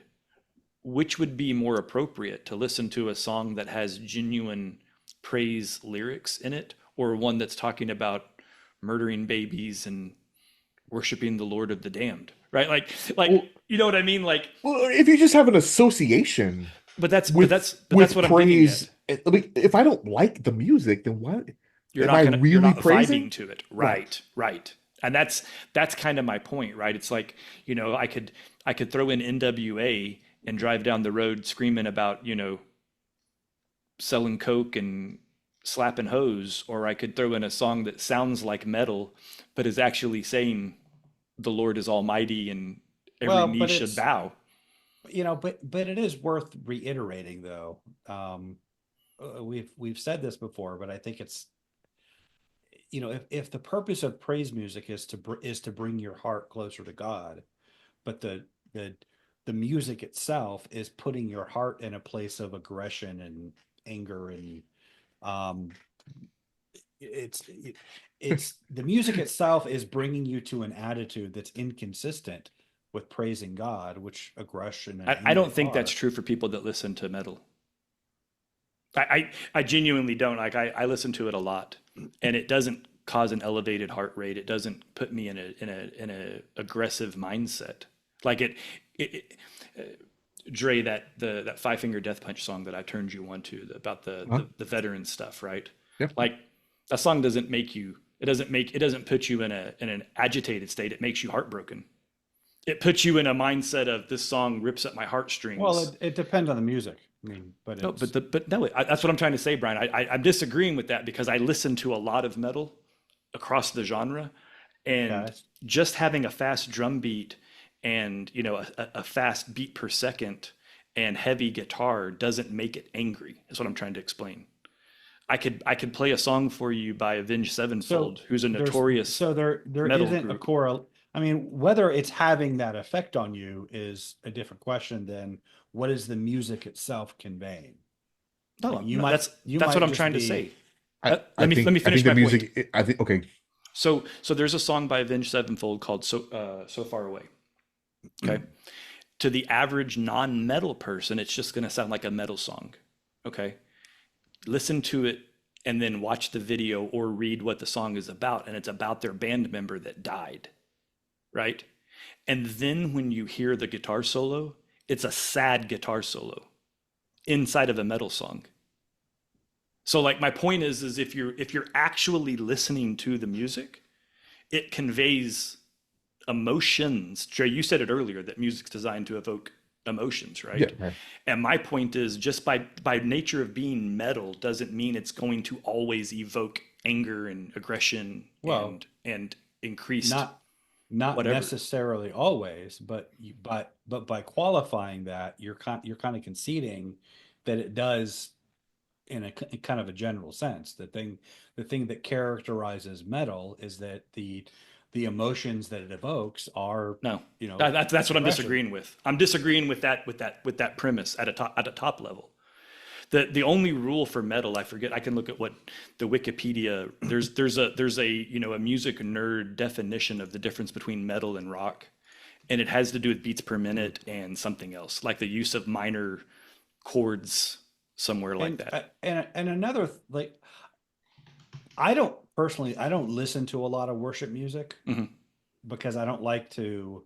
which would be more appropriate to listen to a song that has genuine praise lyrics in it, or one that's talking about murdering babies and worshiping the Lord of the damned, right? Like Well, you know what I mean? Like, if you just have an association but that's but with that's but that's with what I'm getting at. praise, I mean, if I don't like the music, then what am I You're really not praising? vibing to it, Right. right? Right. And that's kind of my point, right? It's like, I could throw in NWA and drive down the road screaming about, selling coke and slapping hoes, or I could throw in a song that sounds like metal but is actually saying the Lord is almighty and every well, knee but should it's, bow. but it is worth reiterating though. We've said this before, but I think it's, if the purpose of praise music is to bring your heart closer to God, but the the music itself is putting your heart in a place of aggression and anger, and um it's it's the music itself is bringing you to an attitude that's inconsistent with praising God, which aggression and I don't anger think that's are. true for people that listen to metal. I genuinely don't. Like I listen to it a lot, and it doesn't cause an elevated heart rate. It doesn't put me in a aggressive mindset. Like Dre, that Five Finger Death Punch song that I turned you on to about the Huh? the veteran stuff, right? Yep. Like that song doesn't make you It doesn't put you in an agitated state. It makes you heartbroken. It puts you in a mindset of this song rips at my Well, heartstrings. it depends on the music. I mean, but No, it's but no, that's what I'm trying to say, Brian. I'm disagreeing with that because I listen to a lot of metal across the genre, yeah, and just having a fast drum beat and a fast beat per second and heavy guitar doesn't make it angry. That's what I'm trying to explain. I could play a song for you by Avenged so Sevenfold, who's a there's notorious there metal isn't a group. core. I mean, whether it's having that effect on you is a different question than what is the music itself conveying. I No, mean, no, you that's what might I'm just trying to be say. Let me I think finish the my point. music. I think okay. So there's a song by Avenged Sevenfold called So Far Away. Okay, to the average non-metal person, it's just going to sound like a metal song. Okay, listen to it and then watch the video or read what the song is about, and it's about their band member that died, right? And then when you hear the guitar solo, it's a sad guitar solo inside of a metal song. So like my point is if you're actually listening to the music, it conveys emotions. Trey, you said it earlier that music's designed to evoke emotions, Yeah, right? right. And my point is just by nature of being metal doesn't mean it's going to always evoke anger and aggression well, and increased not not whatever. necessarily always, but by qualifying that, you're kind of conceding that it does in a kind of a general sense. The thing that characterizes metal is that the emotions that it evokes are, No, you know, that's what I'm aggression. disagreeing with. I'm disagreeing with that premise at a top level. The only rule for metal, I forget. I can look at what the Wikipedia. There's a a music nerd definition of the difference between metal and rock, and it has to do with beats per minute and something else, like the use of minor chords somewhere like that. And another like I don't listen to a lot of worship music Hmm. because I don't like to,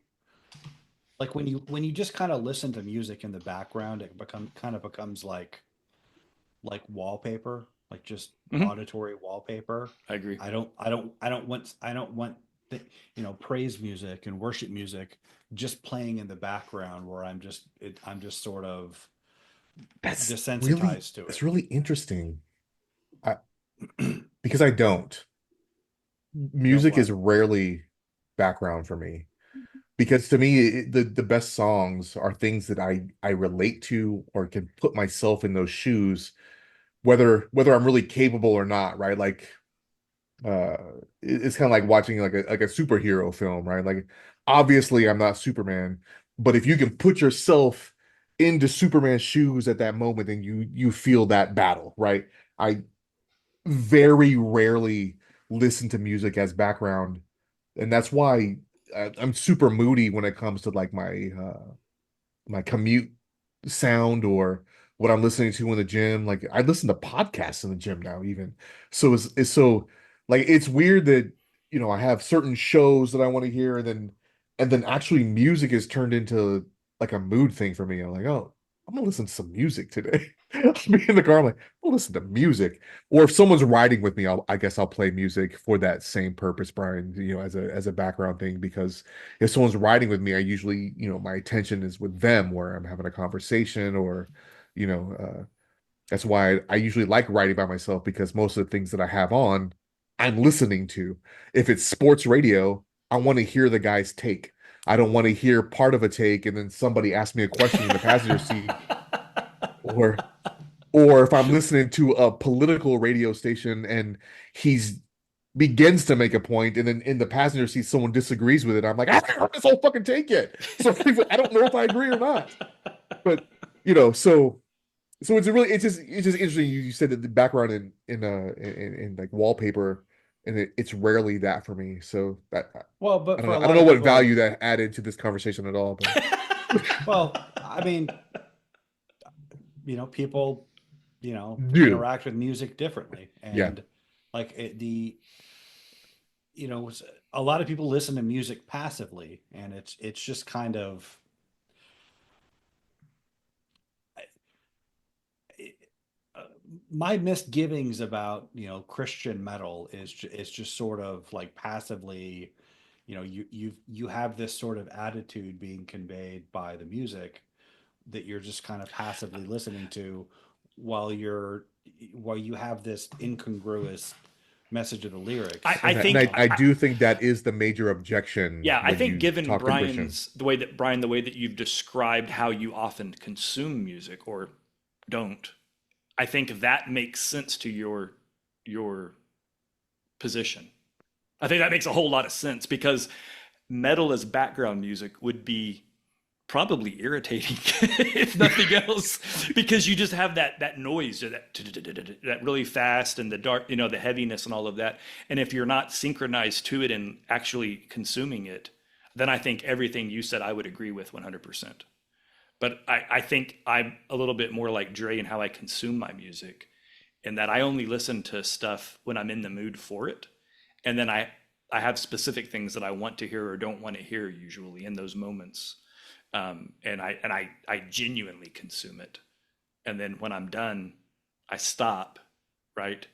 like, when you just kind of listen to music in the background, it becomes like wallpaper, like just Hmm. auditory wallpaper. I agree. I don't want the, praise music and worship music just playing in the background where I'm just sort of desensitized to That's it. really interesting. I, because I don't. Don't Music is what? rarely background for me. Because to me, the best songs are things that I relate to or can put myself in those shoes, whether I'm really capable or not, right? Like uh it's kind of like watching like a superhero film, right? Like obviously I'm not Superman, but if you can put yourself into Superman's shoes at that moment, then you feel that battle, right? I very rarely listen to music as background, and that's why I'm super moody when it comes to like my commute sound or what I'm listening to in the gym. Like I listen to podcasts in the gym now, even. So it's so like it's weird that I have certain shows that I want to hear, and then actually music is turned into like a mood thing for me. I'm like, oh, I'm gonna listen to some music today. I'll be in the car, I'm like, I'll listen to music. Or if someone's riding with me, I guess I'll play music for that same purpose, Brian, as a background thing, because if someone's riding with me, I usually, my attention is with them where I'm having a conversation or, you know, that's why I usually like riding by myself because most of the things that I have on, I'm listening to. If it's sports radio, I want to hear the guy's take. I don't want to hear part of a take and then somebody asks me a question in the passenger seat or if I'm listening to a political radio station and he's begins to make a point and then in the passenger seat someone disagrees with it, I'm like, I haven't heard this whole fucking take yet. So I don't know if I agree or not. But so it's just interesting. You said that the background in like wallpaper, and it's rarely that for me. So that Well, I but don't for know. a I don't lot know of what value people, that added to this conversation at all, but well, I mean, people, do interact with music differently, yeah. and like a lot of people listen to music passively, and it's just kind of, my misgivings about, Christian metal is just sort of like passively, you have this sort of attitude being conveyed by the music that you're just kind of passively listening to while you have this incongruous message of the lyrics. I And think I do think that is the major objection yeah, I when think you given talk to Christians. the way that you've described how you often consume music or don't, I think that makes sense to your position. I think that makes a whole lot of sense because metal as background music would be probably irritating if nothing else, because you just have that noise, that really fast and the dark, the heaviness and all of that. And if you're not synchronized to it and actually consuming it, then I think everything you said I would agree with 100%. But I think I'm a little bit more like Dre in how I consume my music, in that I only listen to stuff when I'm in the mood for it. And then I have specific things that I want to hear or don't want to hear usually in those moments. And I genuinely consume it. And then when I'm done, I stop, right?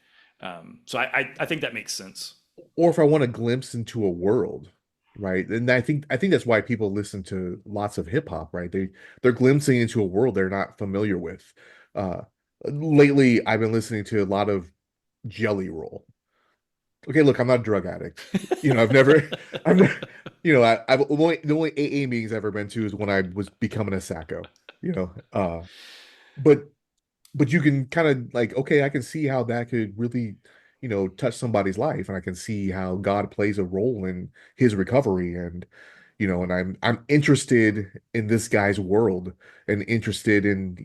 So I think that makes sense. Or if I want a glimpse into a world, right? And I think that's why people listen to lots of hip hop, right? They're glimpsing into a world they're not familiar with. Uh, Lately, I've been listening to a lot of Jelly Roll. Okay, look, I'm not a drug addict. I've never, I've never, I've only the only AA meetings I've ever been to is when I was becoming a Sacco. You know, uh, but you can kind of like, okay, I can see how that could really, touch somebody's life, and I can see how God plays a role in his recovery, and and I'm interested in this guy's world and interested in,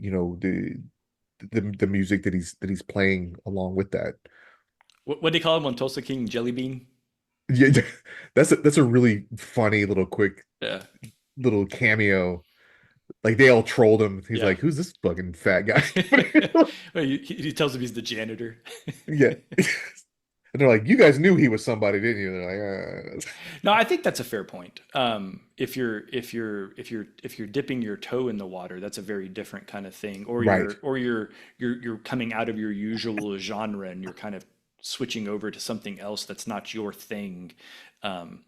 the music that he's playing along with that. What do they call him on Tulsa King? Jelly Bean? Yeah, that's a really funny little quick Yeah. little cameo. Like they all trolled him. He's Yeah. like, "Who's this fucking fat guy?" Well, he tells him he's the janitor. Yeah. And they're like, "You guys knew he was somebody, didn't you?" They're like, No, I think that's a fair point. If you're dipping your toe in the water, that's a very different kind of thing. Or Right. you're coming out of your usual genre and you're kind of switching over to something else that's not your thing.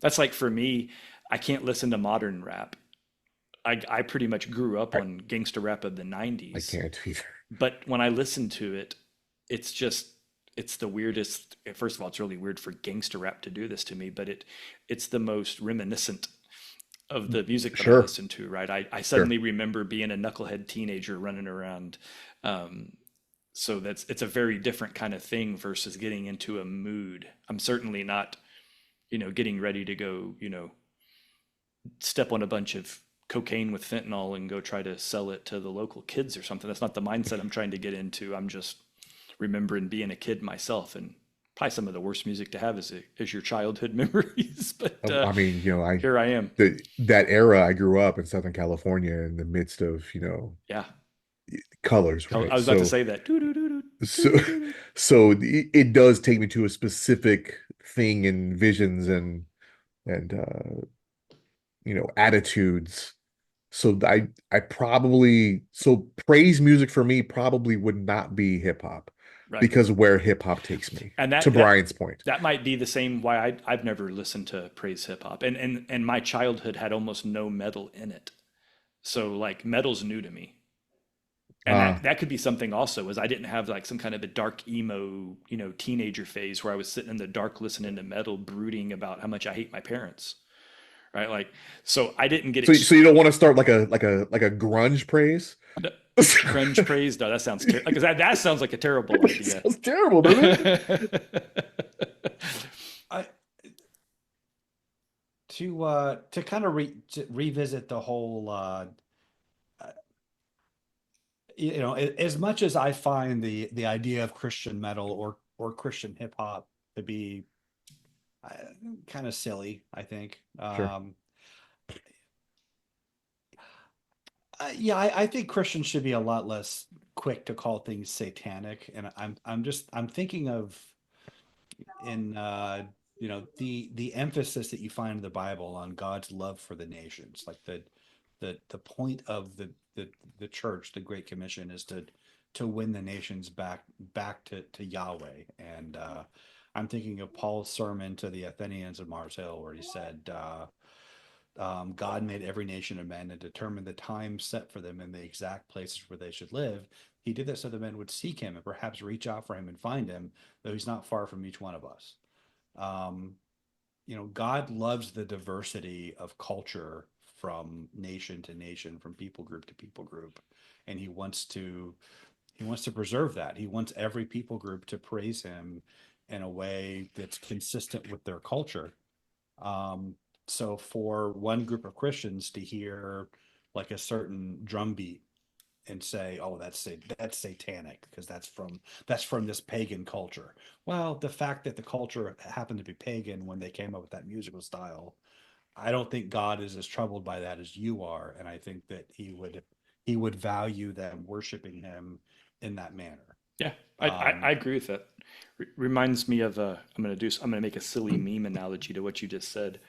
That's like for me, I can't listen to modern rap. I pretty much grew up I, on gangster rap of the I 90s, can't either. but when I listen to it, it's just it's the weirdest. First of all, it's really weird for gangster rap to do this to me, but it's the most reminiscent of the music that I Sure. listen to, right? I Sure. suddenly remember being a knucklehead teenager running around. Um, so it's a very different kind of thing versus getting into a mood. I'm certainly not, getting ready to go, step on a bunch of cocaine with fentanyl and go try to sell it to the local kids or something. That's not the mindset I'm trying to get into. I'm just remembering being a kid myself, and probably some of the worst music to have is your childhood memories. But I mean, I here I am. that era I grew up in Southern California in the midst of, Yeah, colors, I right? was about to say that. So so it does take me to a specific thing and visions and attitudes. So I probably so praise music for me probably would not be hip hop Right, because of where hip hop takes me, and to Brian's point. that might be the same why I've never listened to praise hip hop, and my childhood had almost no metal in it. So like metal's new to me. And Uh that could be something also, is I didn't have like some kind of a dark emo, teenager phase where I was sitting in the dark listening to metal, brooding about how much I hate my parents, right? Like, so I didn't get so you don't want to start like a grunge praise? grunge praise. No, that sounds like that sounds like a terrible It idea. sounds terrible, doesn't it? I to kind of to revisit the whole as much as I find the idea of Christian metal or Christian hip hop to be uh, kind of silly, I think. Sure. Yeah, I think Christians should be a lot less quick to call things satanic, and I'm thinking of in the emphasis that you find in the Bible on God's love for the nations, like the point of the church, the Great Commission, is to win the nations back to Yahweh. And I'm thinking of Paul's sermon to the Athenians of Mars Hill, where he said, God made every nation of men and determined the time set for them in the exact places where they should live. He did that so the men would seek him and perhaps reach out for him and find him, though he's not far from each one of us. Um, God loves the diversity of culture from nation to nation, from people group to people group, and he wants to preserve that. He wants every people group to praise him in a way that's consistent with their culture. Um, so for one group of Christians to hear like a certain drum beat and say, "Oh, that's satanic because that's from this pagan culture." Well, the fact that the culture happened to be pagan when they came up with that musical style, I don't think God is as troubled by that as you are, and I think that he would value them worshiping him in that manner. Yeah, I Um, agree with that. Reminds me of I'm gonna make a silly meme analogy to what you just said.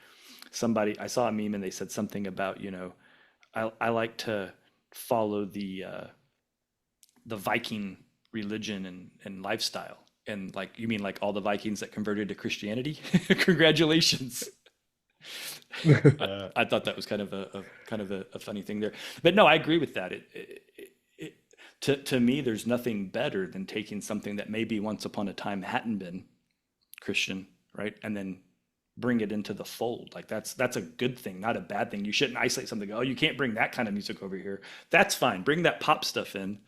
Somebody I saw a meme and they said something about, I like to follow the Viking religion and lifestyle. And like, you mean like all the Vikings that converted to Christianity? Congratulations. I thought that was kind of a funny thing there. But no, I agree with that. To me, there's nothing better than taking something that maybe once upon a time hadn't been Christian, right? And then bring it into the fold. Like that's a good thing, not a bad thing. You shouldn't isolate something. Oh, you can't bring that kind of music over here. That's fine. Bring that pop stuff in,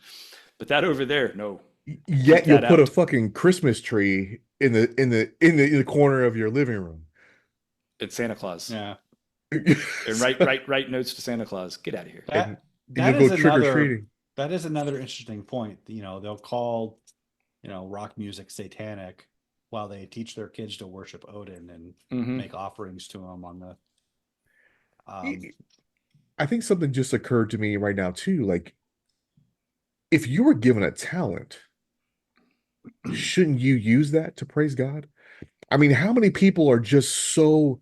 but that over there, no, keep Yet you'll that put a out. fucking Christmas tree in the corner of your living room. It's Santa Claus. yeah, And write notes to Santa Claus. Get out of here. and that and that you'll go is trick or another treating. that is another interesting point. They'll call rock music satanic while they teach their kids to worship Odin and Hmm. make offerings to him on the um I think something just occurred to me right now too. Like, if you were given a talent, shouldn't you use that to praise God? I mean, how many people are just so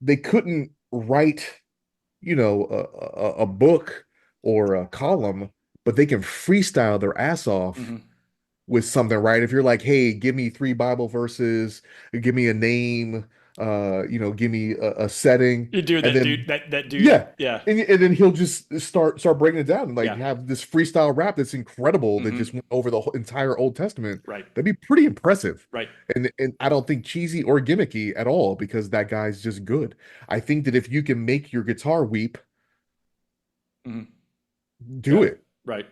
they couldn't write, a book or a column, but they can freestyle their ass off Hmm. with something, right? If you're like, hey, give me three Bible verses, give me a name, give me a setting, You do and that, dude. then That dude. yeah, Yeah. and then he'll just start breaking it down and like Yeah. have this freestyle rap that's incredible that Hmm. just went over the whole entire Old Testament. Right. That'd be pretty impressive. Right. And I don't think cheesy or gimmicky at all because that guy's just good. I think that if you can make your guitar weep, Hmm. do Yeah. it. Right.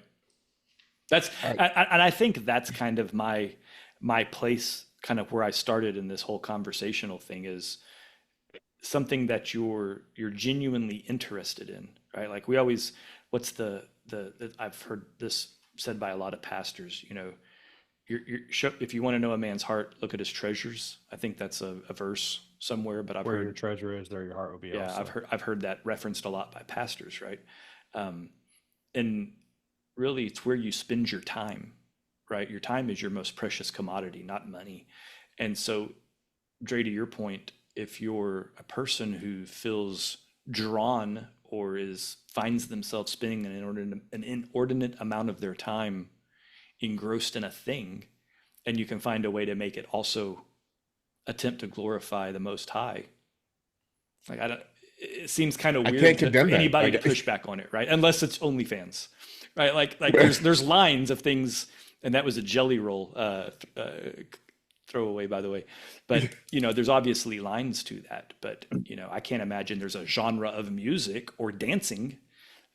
That's I, and I think that's kind of my place, kind of where I started in this whole conversational thing is something that you're genuinely interested in, right? Like we always, what's I've heard this said by a lot of pastors, if you want to know a man's heart, look at his treasures. I think that's a verse somewhere, but I've where your heard, treasure is, there your heart will be yeah, also. I've heard that referenced a lot by pastors, right? Um, and really, it's where you spend your time, right? Your time is your most precious commodity, not money. And so, Dre, to your point, if you're a person who feels drawn or finds themselves spending an inordinate amount of their time engrossed in a thing, and you can find a way to make it also attempt to glorify the Most High, like I don't, it seems kind of I weird can't for condemn that. anybody to Like, push back on it, right? Unless it's OnlyFans, right? Like there's lines of things, and that was a jelly roll throwaway, by the way. But there's obviously lines to that. But I can't imagine there's a genre of music or dancing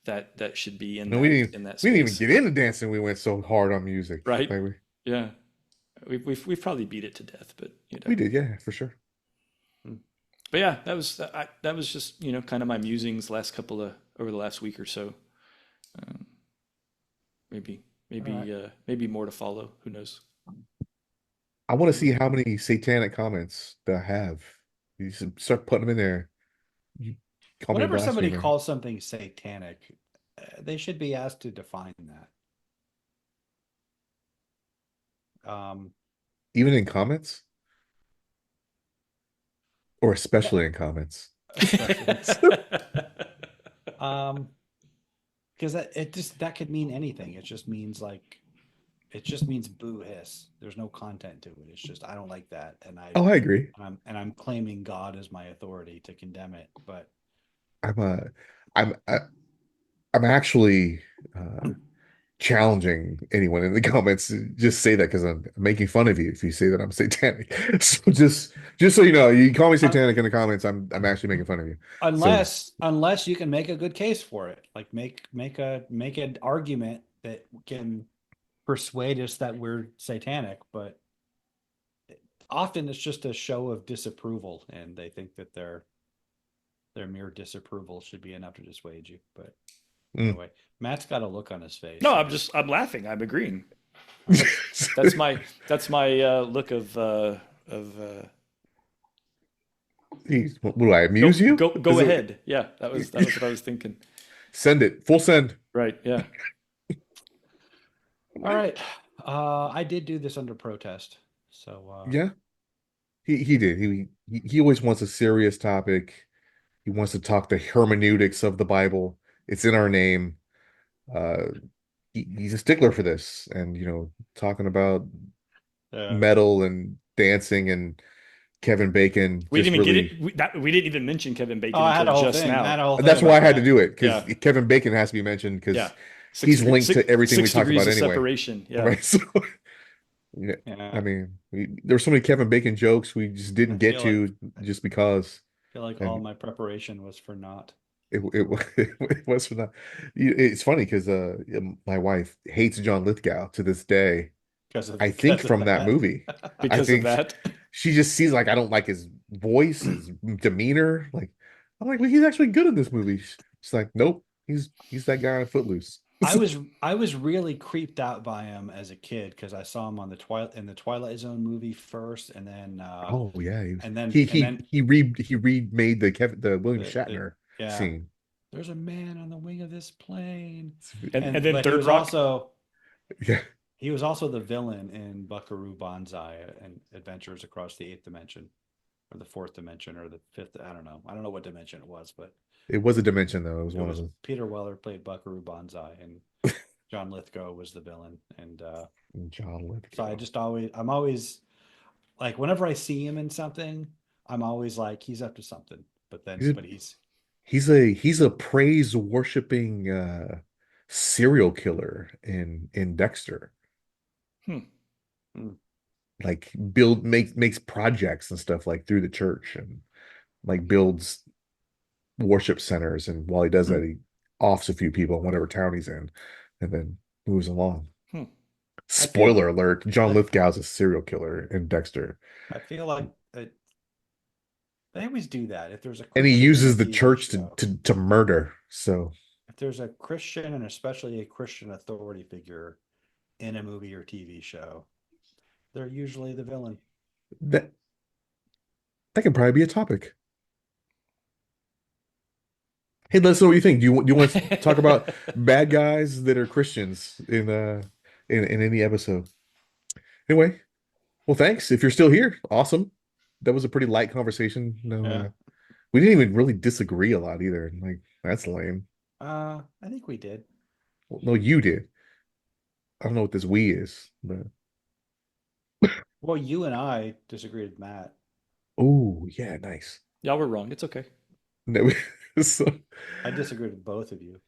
that should be in no, that we didn't even space, get into dancing. We went so hard on music. right? Like Yeah, we've probably beat it to death, but we did, yeah, for sure. but yeah, that was just kind of my musings over the last week or so. Um, maybe All right. maybe more to follow. Who knows? I want to see how many satanic comments that I have. You should start putting them in there. You call me a Whenever somebody blasphemer, calls something satanic, they should be asked to define that. Um, even in comments, or yeah, especially in comments. especially. Um, because that could mean anything. It just means like it just means boo hiss. There's no content to it. It's just I don't like that, Oh, I agree. and I'm claiming God as my authority to condemn it. But I'm I'm uh, I'm actually challenging anyone in the comments to just say that because I'm making fun of you if you say that I'm satanic. So just so you know, you call me uh, satanic in the comments, I'm actually making fun of you. So unless you can make a good case for it, like make an argument that can persuade us that we're satanic, but often it's just a show of disapproval, and they think that their mere disapproval should be enough to dissuade you. But mm. anyway, Matt's got a look on his No, face. I'm laughing. I'm agreeing. That's my look of What do I amuse you? go Is it ahead. Yeah, that was what I was thinking. send it full send? Right. Yeah. All right, I did do this under protest, so Yeah, he did. He always wants a serious topic. He wants to talk the hermeneutics of the Bible. It's in our name. Uh, he's a stickler for this, and talking about yeah. metal and dancing and Kevin Bacon We didn't just even get really. it. We didn't even mention Kevin Oh, Bacon I had until a whole just thing. I now. had a whole thing That's why I about had to that. do it because Yeah. Kevin Bacon has to be mentioned Yeah. because he's linked to everything we Six talked degrees about of anyway, separation. Yeah. right? So yeah, I Yeah, mean, there were so many Kevin Bacon jokes we just I didn't get feel like to just because, all and my preparation was for naught it was for that. It's funny because my wife hates John Lithgow to this day. I think because of from that that. movie. I Because of think that. she just sees like I don't like his voice, his demeanor. Like I'm like, well, he's actually good in this movie. She's like, nope, he's that guy on Footloose. I was really creeped out by him as a kid because I saw him on the Twilight Zone movie first, Oh yeah, he was, and then he and he then he re he remade the William the Shatner yeah. scene. There's a man on the wing of this plane, And then but he Third was Rock. also Yeah, the villain in Buckaroo Banzai and Adventures Across the Eighth Dimension, or the Fourth Dimension, or the Fifth. I don't know. I don't know what dimension it was, but it was a dimension though. It was it one of was them. Peter Weller played Buckaroo Banzai, and John Lithgow was the villain. And John so Lithgow. I'm always like, whenever I see him in something, I'm always like, he's up to something. He's a, But he's he's a praise worshiping serial killer in Dexter. Hmm. mm, Like makes projects and stuff like through the church and like builds worship centers, and while he does that he offs a few people in whatever town he's in and then moves along. Hmm. I feel Spoiler alert, John I Lithgow's a serial killer in Dexter, I feel like they always do that. If there's a and he Christian in a uses the TV church show, to murder. So if there's a Christian, and especially a Christian authority figure in a movie or TV show, they're usually the villain. that that can probably be a topic. Hey, let us know what you think. Do you want to talk about bad guys that are Christians in any episode? Anyway, well, thanks. If you're still here, awesome. That was a pretty light conversation. No, Yeah. we didn't even really disagree a lot either. Like that's lame. I think we did. Well, no, you did. I don't know what this we is, but Well, you and I disagreed with Matt. oh yeah, nice. Y'all were wrong. It's okay. No, so, I disagreed with both of you.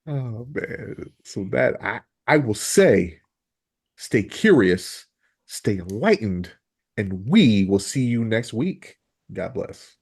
oh man. So that I will say, stay curious, stay enlightened, and we will see you next week. God bless.